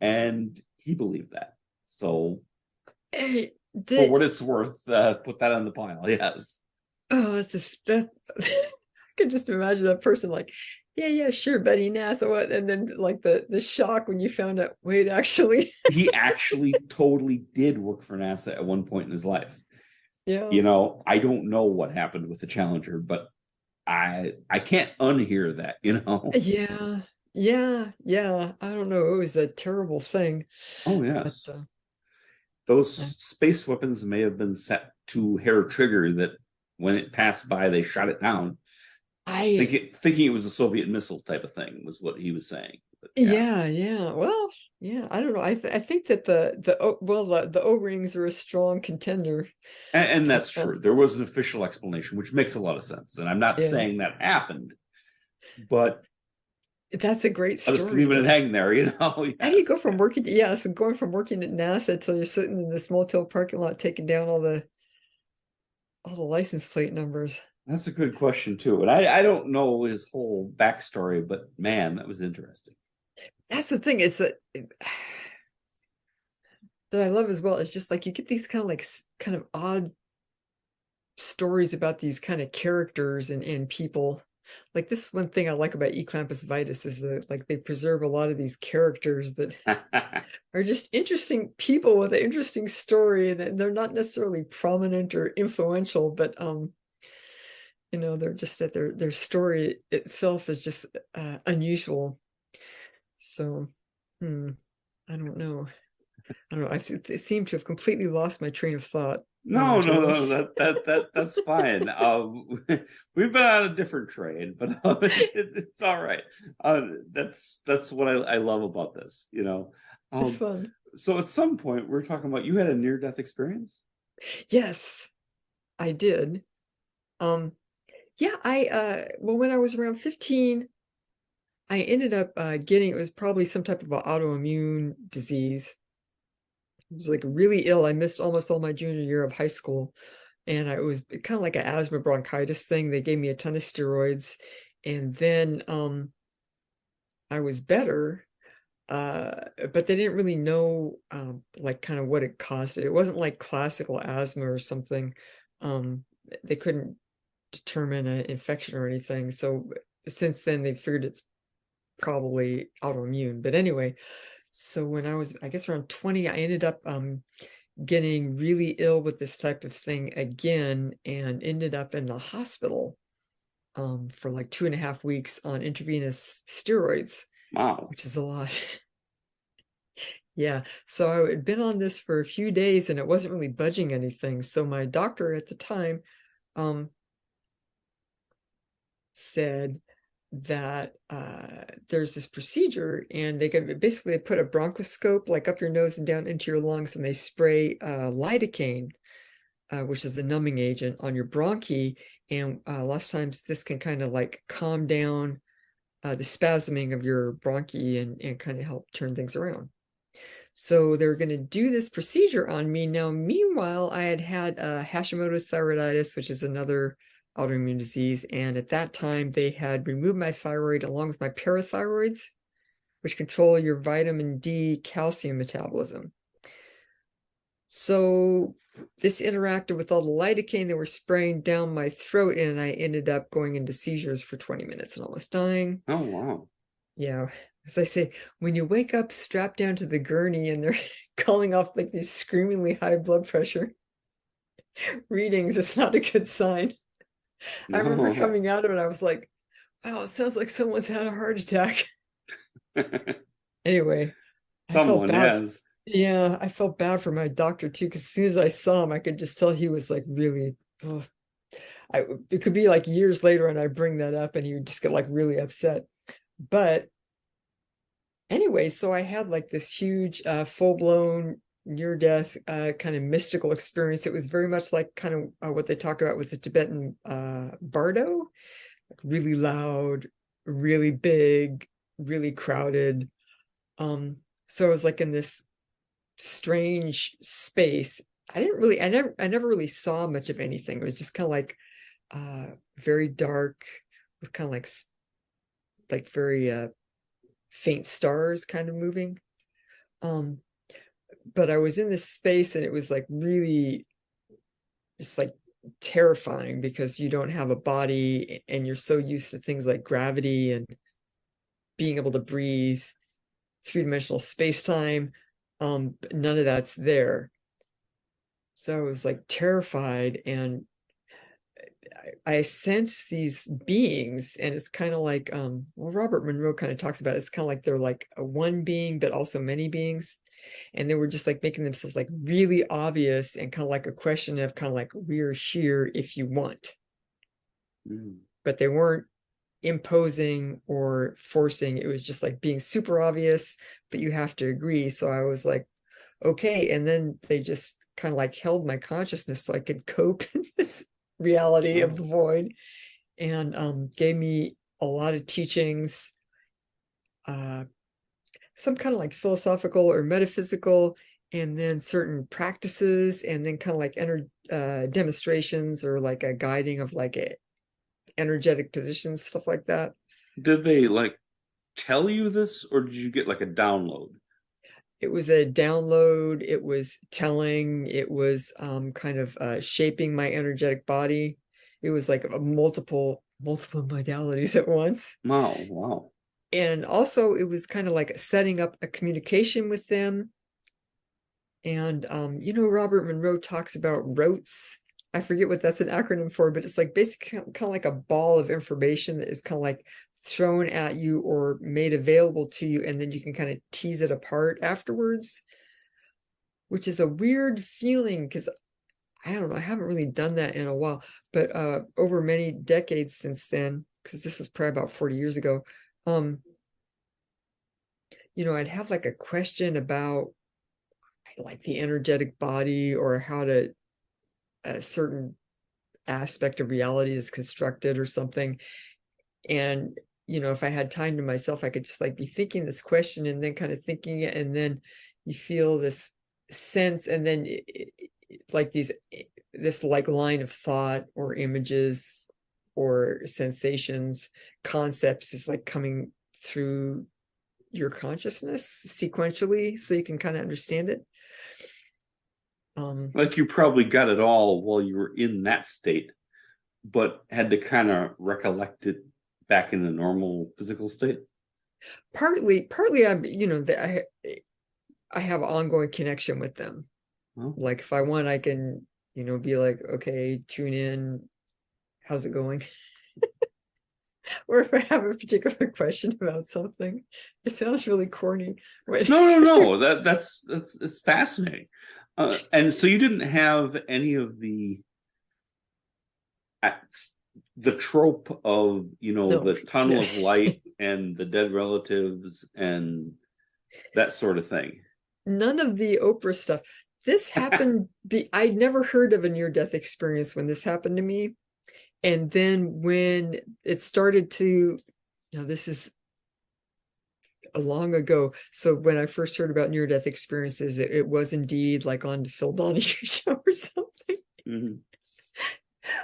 and he believed that. So, for what it's worth, put that on the pile. Yes. Oh, that's just that. I could just imagine that person like, yeah, sure, buddy, NASA, what? And then like the shock when you found out, wait, actually, He actually totally did work for NASA at one point in his life. yeah, I don't know what happened with the Challenger, but I can't unhear that. yeah. I don't know. It was a terrible thing. Oh But yes, those space weapons may have been set to hair trigger that when it passed by, they shot it down. Thinking it was a Soviet missile type of thing was what he was saying. But, yeah. Well, yeah, I don't know. I think that the O-rings are a strong contender. and that's true. There was an official explanation, which makes a lot of sense. And I'm not saying that happened, but that's a great story. I'll just leave it and hang there, Yes. How do you go from working going from working at NASA till you're sitting in this motel parking lot taking down all the license plate numbers? That's a good question too. And I don't know his whole backstory, but man, that was interesting. That's the thing, is that I love as well. It's just like you get these kind of odd stories about these kind of characters and people. Like this one thing I like about Eclampus Vitus is that like they preserve a lot of these characters that are just interesting people with an interesting story, and they're not necessarily prominent or influential, but they're just that their story itself is just unusual. So I don't know. I seem to have completely lost my train of thought. No, no, Joe. no, that's fine. We've been on a different train, but it's all right. That's what I love about this, you know. It's Um, fun. so at some point we're talking about you had a near-death experience. Yes, I did. Um, yeah, well, when I was around 15, I ended up getting, it was probably some type of an autoimmune disease. I was like really ill. I missed almost all my junior year of high school, and I was kind of like an asthma bronchitis thing. They gave me a ton of steroids, and then I was better, but they didn't really know like kind of what it caused. It wasn't like classical asthma or something. They couldn't determine an infection or anything. So since then, they figured it's probably autoimmune. But anyway, so when I was, I guess around 20, I ended up getting really ill with this type of thing again and ended up in the hospital for like 2.5 weeks on intravenous steroids, Wow. which is a lot. Yeah. So I had been on this for a few days and it wasn't really budging anything. So my doctor at the time um, said that there's this procedure and they can basically they put a bronchoscope like up your nose and down into your lungs and they spray lidocaine, which is the numbing agent on your bronchi. And lots of times this can kind of like calm down the spasming of your bronchi and kind of help turn things around. So they're going to do this procedure on me. Now, meanwhile, I had had Hashimoto's thyroiditis, which is another autoimmune disease. And at that time, they had removed my thyroid along with my parathyroids, which control your vitamin D calcium metabolism. So this interacted with all the lidocaine that were spraying down my throat, and I ended up going into seizures for 20 minutes and almost dying. Oh, wow. Yeah, as I say, when you wake up strapped down to the gurney and they're calling off like these screamingly high blood pressure readings, it's not a good sign. I remember No. coming out of it, I was like, wow, it sounds like someone's had a heart attack. Anyway, I felt Someone bad. has. Yeah, I felt bad for my doctor too, because as soon as I saw him, I could just tell he was like really, oh, it could be like years later and I bring that up and he would just get like really upset. But anyway, so I had like this huge, full-blown near-death kind of mystical experience. It was very much like kind of what they talk about with the Tibetan bardo, like really loud, really big, really crowded. So I was like in this strange space. I never really saw much of anything. It was just kind of like very dark with kind of like very faint stars kind of moving. Um, but I was in this space and it was like really just like terrifying because you don't have a body and you're so used to things like gravity and being able to breathe, three-dimensional space-time. None of that's there. So I was like terrified and I sense these beings and it's kind of like well Robert Monroe kind of talks about it. It's kind of like they're like a one being but also many beings, and they were just like making themselves like really obvious and kind of like a question of kind of like we're here if you want, Mm. but they weren't imposing or forcing. It was just like being super obvious, but you have to agree. So I was like, okay. And then they just kind of like held my consciousness so I could cope in this reality of Wow. the void, and gave me a lot of teachings, uh, some kind of like philosophical or metaphysical, and then certain practices, and then kind of like demonstrations or like a guiding of like energetic positions, stuff like that. Did they like tell you this, or did you get like a download? It was a download. It was telling. It was kind of shaping my energetic body. It was like a multiple modalities at once. Wow, wow. And also it was kind of like setting up a communication with them. And Robert Monroe talks about rotes. I forget what that's an acronym for, but it's like basically kind of like a ball of information that is kind of like thrown at you or made available to you, and then you can kind of tease it apart afterwards, which is a weird feeling because I don't know, I haven't really done that in a while, but over many decades since then, because this was probably about 40 years ago, um, I'd have like a question about like the energetic body or how to a certain aspect of reality is constructed or something. And if I had time to myself, I could just like be thinking this question and then kind of thinking it, and then you feel this sense, and then like this like line of thought or images or sensations, concepts is like coming through your consciousness sequentially so you can kind of understand it. Like you probably got it all while you were in that state, but had to kind of recollect it back in the normal physical state. Partly I'm, I have ongoing connection with them. Well, Like if I want, I can, be like, okay, tune in, how's it going? Or if I have a particular question about something, it sounds really corny. no. That's it's fascinating. And so you didn't have any of uh, the trope of No, the tunnel no, of light and the dead relatives and that sort of thing. none of the Oprah stuff. This happened, I'd never heard of a near-death experience when this happened to me. And then when it started to, this is a long ago. So when I first heard about near-death experiences, it was indeed like on the Phil Donahue show or something. Mm-hmm.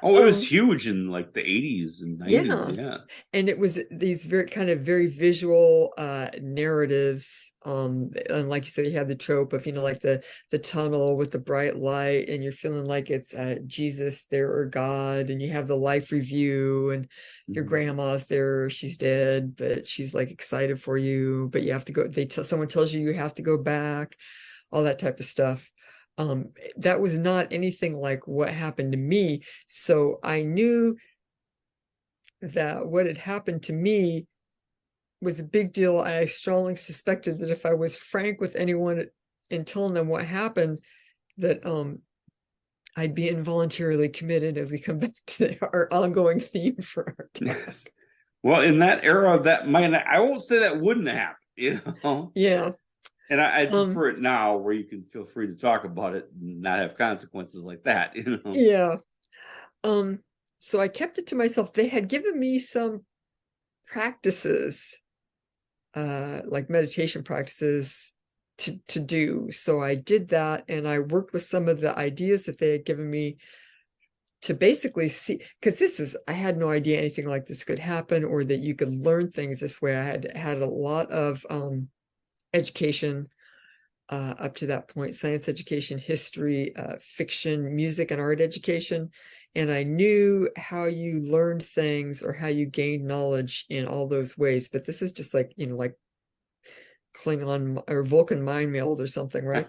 Oh, it was huge in like the 80s and 90s. Yeah. Yeah. And it was these very visual narratives. And like you said, you had the trope of, like the tunnel with the bright light, and you're feeling like it's Jesus there or God, and you have the life review, and your grandma's there, she's dead, but she's like excited for you, but you have to go, someone tells you have to go back, all that type of stuff. That was not anything like what happened to me. So I knew that what had happened to me was a big deal. I strongly suspected that if I was frank with anyone and telling them what happened, that I'd be involuntarily committed, as we come back to our ongoing theme for our talk. Yes. Well, in that era, that might I won't say that wouldn't happen. Yeah. And I prefer it now, where you can feel free to talk about it and not have consequences like that. Yeah. So I kept it to myself. They had given me some practices, like meditation practices to do. So I did that, and I worked with some of the ideas that they had given me to basically see, because I had no idea anything like this could happen, or that you could learn things this way. I had a lot of education up to that point: science education, history, fiction, music, and art education. And I knew how you learned things or how you gained knowledge in all those ways. But this is just like, like Klingon or Vulcan mind meld or something, right?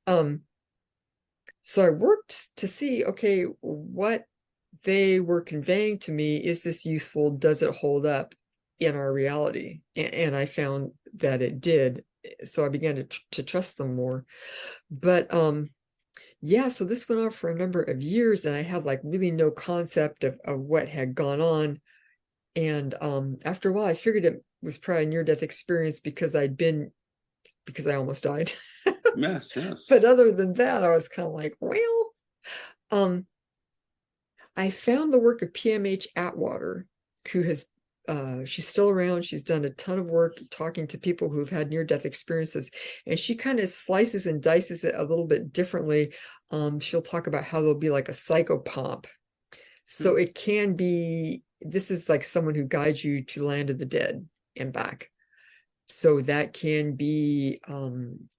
So I worked to see, okay, what they were conveying to me, is this useful? Does it hold up in our reality? And I found that it did. So I began to trust them more. But yeah, so this went on for a number of years, and I had like really no concept of what had gone on. And after a while, I figured it was probably a near-death experience because I almost died. Yes, yes. But other than that, I was kind of like, well, I found the work of PMH Atwater, who has she's still around. She's done a ton of work talking to people who've had near-death experiences, and she kind of slices and dices it a little bit differently. She'll talk about how there'll be like a psychopomp. So it can be, this is like someone who guides you to land of the dead and back. So that can be, an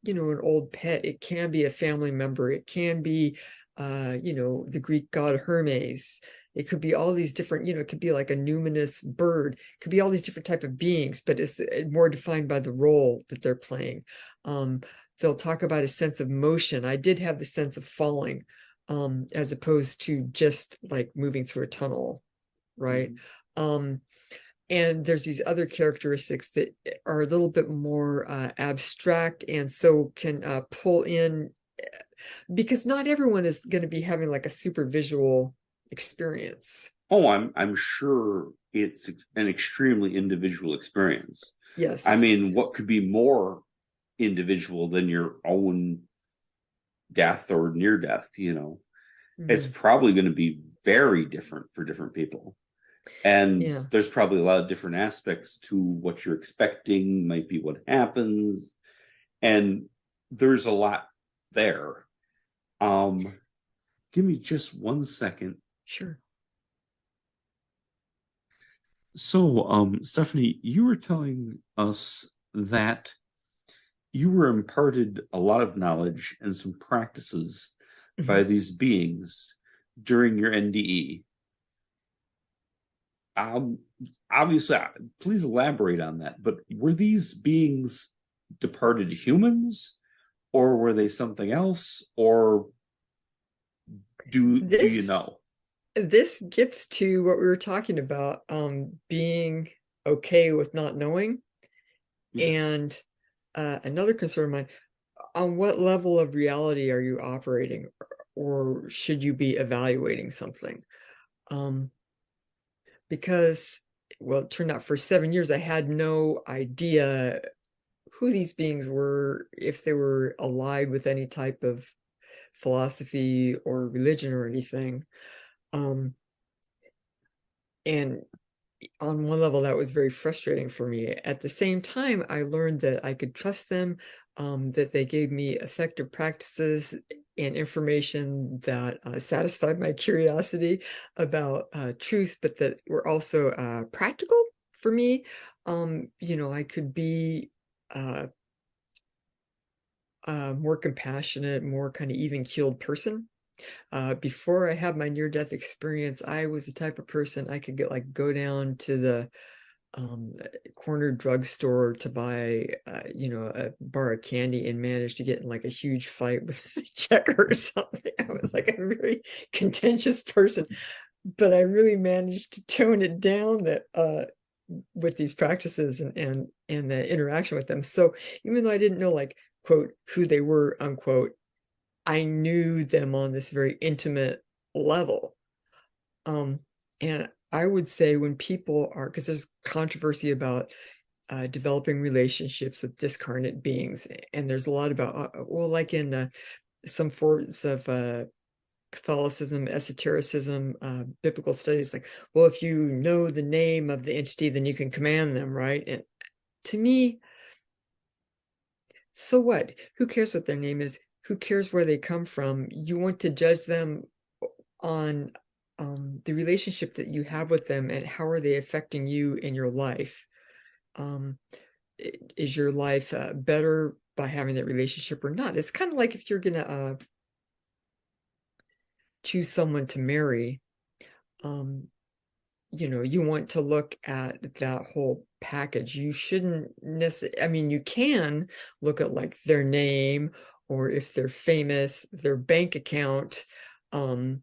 old pet. It can be a family member. It can be, the Greek god Hermes. It could be all these different, it could be like a numinous bird. It could be all these different type of beings, but it's more defined by the role that they're playing. They'll talk about a sense of motion. I did have the sense of falling, as opposed to just like moving through a tunnel, right? And there's these other characteristics that are a little bit more abstract, and so can pull in because not everyone is going to be having like a super visual experience. Oh, I'm sure it's an extremely individual experience. I Yes. mean, what could be more individual than your own death or near death, you know? It's Mhm. probably going to be very different for different people. And Yeah. there's probably a lot of different aspects to what you're expecting, might be what happens. And there's a lot there. Um, Give me just 1 second. Sure. So, Stephanie, you were telling us that you were imparted a lot of knowledge and some practices by Mhm. these beings during your NDE. Um, Obviously, please elaborate on that. But were these beings departed humans, or were they something else, or do you This know? this gets to what we were talking about, being okay with not knowing. Yes. And another concern of mine, on what level of reality are you operating, or should you be evaluating something? Um, because, well, it turned out for 7 years, I had no idea who these beings were, if they were allied with any type of philosophy or religion or anything. Um, and on one level, that was very frustrating for me. At the same time, I learned that I could trust them, that they gave me effective practices and information that satisfied my curiosity about truth, but that were also practical for me. I could be uh, a more compassionate, more kind of even-keeled person. Before I had my near-death experience, I was the type of person I could go down to the um, corner drugstore to buy, a bar of candy and manage to get in like a huge fight with a checker or something. I was like a very contentious person, but I really managed to tone it down that with these practices and the interaction with them. So even though I didn't know like quote who they were unquote, I knew them on this very intimate level. Um, and I would say when people are, because there's controversy about developing relationships with discarnate beings, and there's a lot about, well, like in some forms of Catholicism, esotericism, biblical studies, like, well, if you know the name of the entity, then you can command them, right? And to me, so what? Who cares what their name is? Who cares where they come from? You want to judge them on the relationship that you have with them and how are they affecting you in your life. Um, is your life better by having that relationship or not? It's kind of like if you're gonna choose someone to marry, um, you want to look at that whole package. You shouldn't necessarily, I mean, you can look at like their name or if they're famous, their bank account, um,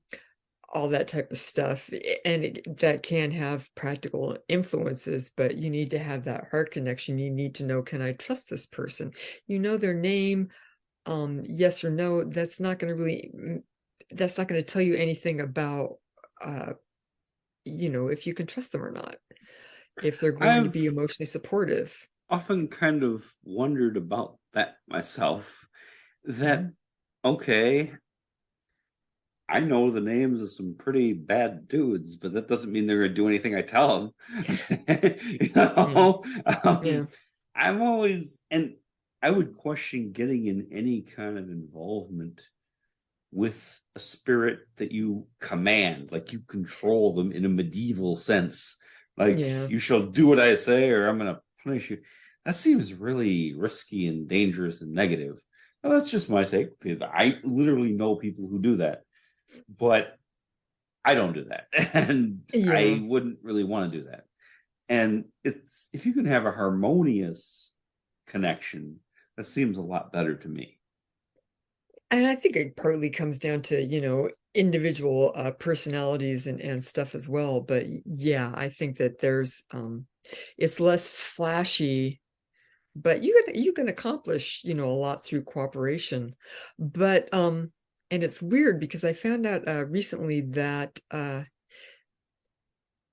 all that type of stuff. And that can have practical influences, but you need to have that heart connection. You need to know, can I trust this person? You know their name, yes or no. That's not going to tell you anything about, uh, if you can trust them or not, if they're going to I've be emotionally supportive. often kind of wondered about that myself. That, Mhm. okay, I know the names of some pretty bad dudes, but that doesn't mean they're going to do anything I tell them. you Yeah. know, Yeah. I'm always, and I would question getting in any kind of involvement with a spirit that you command, like you control them in a medieval sense. Like, Yeah. you shall do what I say, or I'm going to punish you. That seems really risky and dangerous and negative. Well, that's just my take. I literally know people who do that, but I don't do that. And Yeah. I wouldn't really want to do that. And it's, if you can have a harmonious connection, that seems a lot better to me. And I think it partly comes down to, individual personalities and stuff as well. But yeah, I think that it's less flashy but you can accomplish, a lot through cooperation. But and it's weird because I found out recently that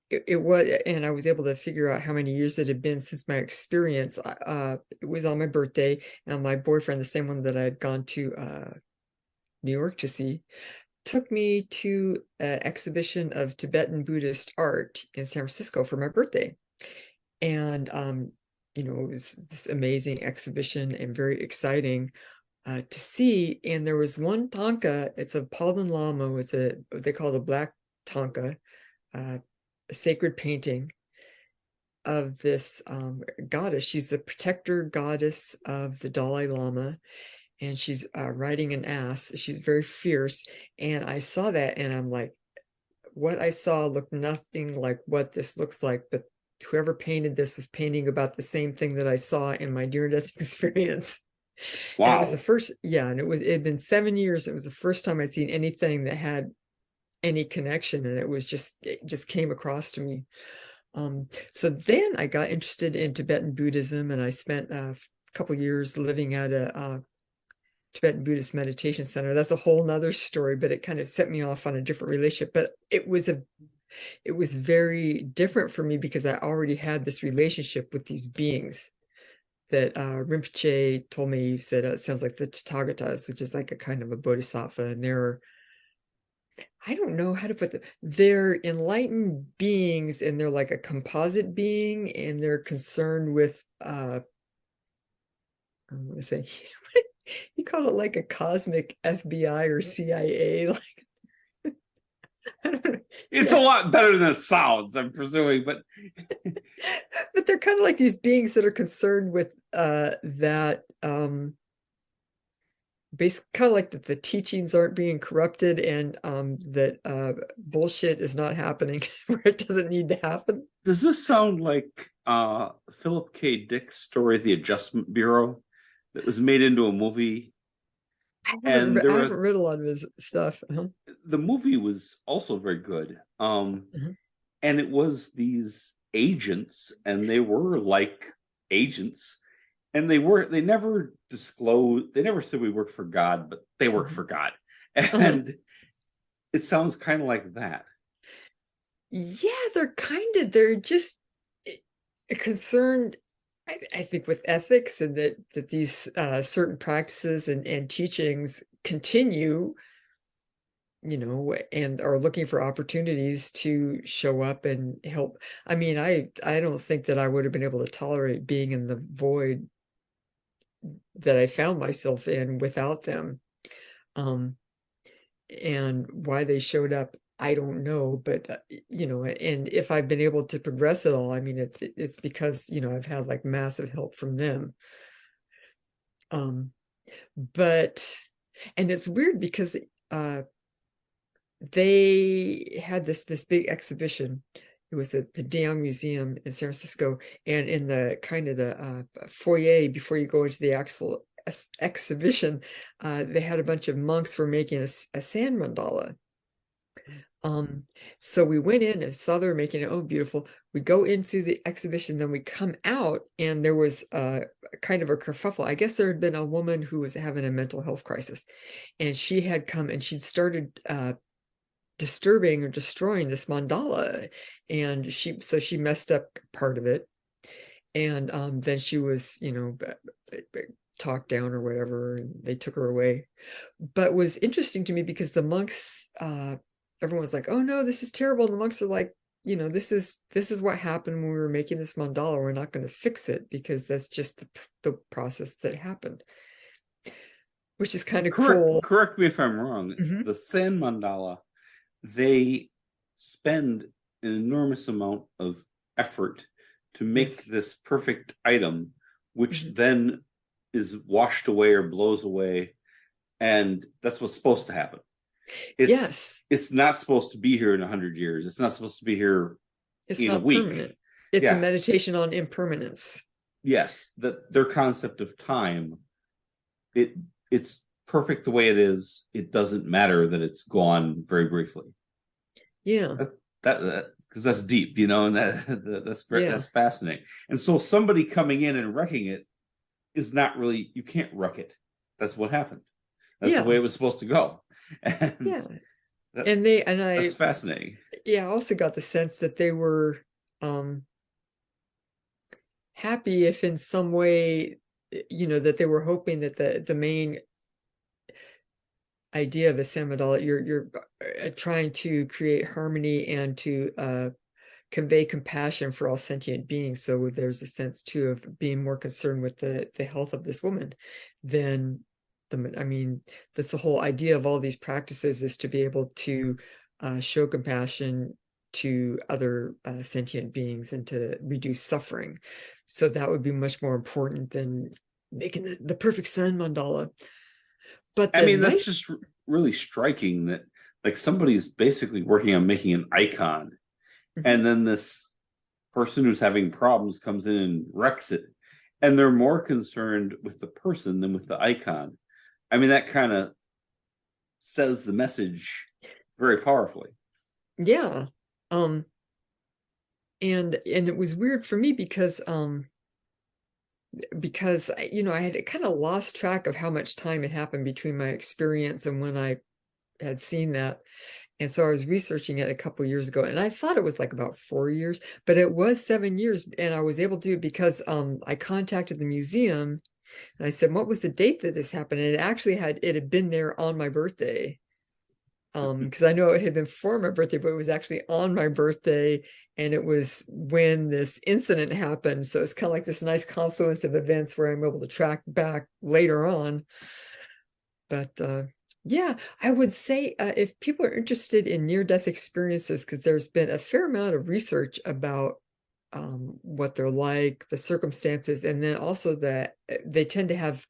it was, and I was able to figure out how many years it had been since my experience. It was on my birthday, and my boyfriend, the same one that I had gone to New York to see, took me to an exhibition of Tibetan Buddhist art in San Francisco for my birthday. And it was this amazing exhibition and very exciting to see. And there was one tanka. It's a Palden Lama. It's they call it a black tanka, a sacred painting of this goddess. She's the protector goddess of the Dalai Lama, and she's riding an ass. She's very fierce. And I saw that, and I'm like, what I saw looked nothing like what this looks like, but whoever painted this was painting about the same thing that I saw in my near-death experience. And it was the Wow. first, yeah, and it had been 7 years. It was the first time I'd seen anything that had any connection, and it just came across to me. So then I got interested in Tibetan Buddhism, and I spent a couple years living at a Tibetan Buddhist meditation center. That's a whole nother story, but it kind of set me off on a different relationship. But it was very different for me because I already had this relationship with these beings that Rinpoche told me. He said it sounds like the Tathagatas, which is like a kind of a bodhisattva, and I don't know how to put them. They're enlightened beings, and they're like a composite being, and they're concerned with I'm going to say, you call it like a cosmic FBI or CIA, like I don't know. It's a Yes. lot better than it sounds, I'm presuming, but But they're kind of like these beings that are concerned with that basically kind of like that the teachings aren't being corrupted, and that bullshit is not happening where it doesn't need to happen. does this sound like Philip K. Dick's story, The Adjustment Bureau, that was made into a movie? And I haven't read a lot of his stuff. the movie was also very good. Mhm. And it was these agents, and they were like agents, and they never disclosed, they never said we work for God, but they work Mhm. for God. Uh-huh. And it sounds kind of like that. Yeah, they're just concerned, I think, with ethics, and that these certain practices and teachings continue, and are looking for opportunities to show up and help. I mean, I don't think that I would have been able to tolerate being in the void that I found myself in without them. Um, and why they showed up, I don't know, but and if I've been able to progress at all, I mean, it's because I've had like massive help from them. Um, but and it's weird because they had this big exhibition. It was at the De Young Museum in San Francisco, and in the kind of the foyer before you go into the actual exhibition, they had a bunch of monks were making a sand mandala. So we went in and saw they were making it. Oh, beautiful. We go into the exhibition, then we come out, and there was kind of a kerfuffle. I guess there had been a woman who was having a mental health crisis, and she had come and she'd started disturbing or destroying this mandala, and she messed up part of it, and then she was talked down or whatever, and they took her away. But was interesting to me because the monks, everyone was like, oh no, this is terrible, and the monks are like, this is what happened when we were making this mandala. We're not going to fix it because that's just the process that happened, which is kind of cool. Correct me if I'm wrong. Mhm. The Thin Mandala, they spend an enormous amount of effort to make Yes. this perfect item, which Mhm. then is washed away or blows away, and that's what's supposed to happen. Yes, It's not supposed to be here in 100 years. It's not supposed to be here it's in a not week. permanent. It's a Yeah, meditation on impermanence. yes. That their concept of time, it it's perfect the way it is. It doesn't matter that it's gone very briefly. Yeah, That because that's deep, and yeah. that's fascinating. And so somebody coming in and wrecking it is not really, you can't wreck it. That's what happened. That's the Yeah, way it was supposed to go. And yeah. that, And they and I that's fascinating. yeah, I also got the sense that they were um happy if in some way, that they were hoping that the main idea of the Samidala, you're trying to create harmony and to convey compassion for all sentient beings. So there's a sense too of being more concerned with the health of this woman than I mean, that's the whole idea of all these practices, is to be able to show compassion to other sentient beings and to reduce suffering. So that would be much more important than making the perfect sun mandala. But I the mean, that's nice, just really striking that like somebody's basically working on making an icon, Mhm. and then this person who's having problems comes in and wrecks it. And they're more concerned with the person than with the icon. I mean, that kind of says the message very powerfully. Yeah. Um, and it was weird for me because I had kind of lost track of how much time had happened between my experience and when I had seen that. And so I was researching it a couple of years ago, and I thought it was like about 4 years, but it was 7 years. And I was able to do it because I contacted the museum and I said, what was the date that this happened? And it had been there on my birthday. Because I know it had been for my birthday, but it was actually on my birthday, and it was when this incident happened. So it's kind of like this nice confluence of events where I'm able to track back later on. But yeah, I would say if people are interested in near-death experiences, because there's been a fair amount of research about what they're like, the circumstances, and then also that they tend to have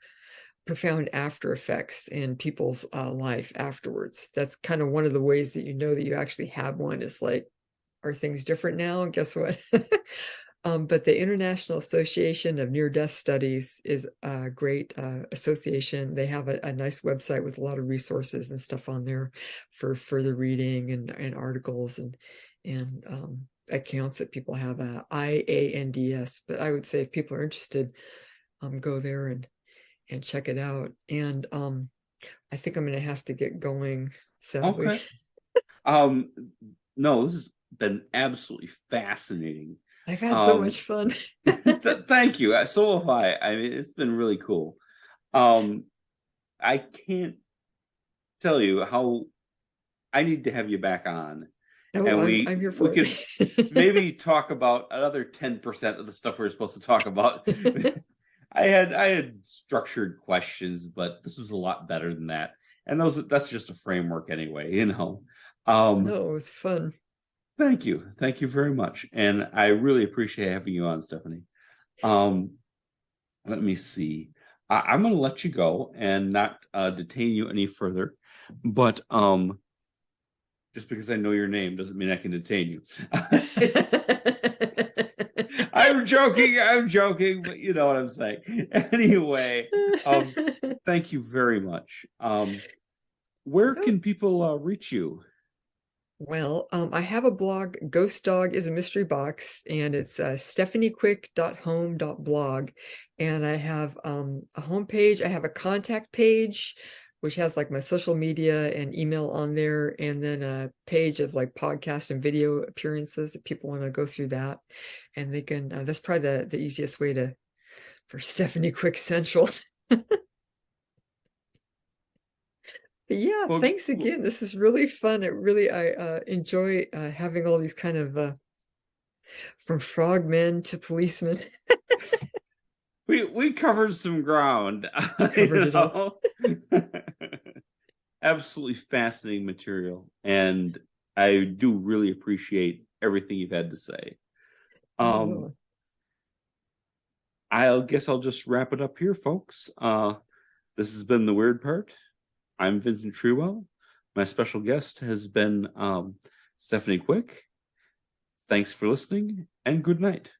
profound after effects in people's life afterwards. That's kind of one of the ways that you know that you actually have one, is like, are things different now? Guess what? But the International Association of Near-Death Studies is a great association. They have a nice website with a lot of resources and stuff on there for further reading and articles and accounts that people have, IANDS. But I would say if people are interested, go there and check it out. And I think I'm going to have to get going, sadly. Okay. Um, no, this has been absolutely fascinating. I've had so Um, much fun. thank you. So have I. I mean, it's been really cool. Um, I can't tell you how I need to have you back on, Oh, and I'm here we for could it. maybe talk about another 10% of the stuff we are supposed to talk about. I had structured questions, but this was a lot better than that. And that's just a framework anyway. Um, No, it was fun. thank you. Thank you very much. And I really appreciate having you on, Stephanie. Um, let me see. I'm going to let you go and not detain you any further. But just because I know your name doesn't mean I can detain you. I'm joking. I'm joking, but you know what I'm saying. Anyway, thank you very much. Where Oh, can people reach you? well, I have a blog, Ghost Dog is a Mystery Box, and it's stephaniequick.home.blog. And I have a homepage. I have a contact page, which has like my social media and email on there, and then a page of like podcast and video appearances if people want to go through that. And they can, that's probably the easiest way for Stephanie Quick Central. But yeah, Well, thanks again. This is really fun. I enjoy having all these kind of from frogmen to policemen. we covered some ground. Covered it all. Absolutely fascinating material, and I do really appreciate everything you've had to say. Um, Oh, I guess I'll just wrap it up here, folks. This has been The Weird Part. I'm Vincent Trewell. My special guest has been Stephanie Quick. Thanks for listening, and good night.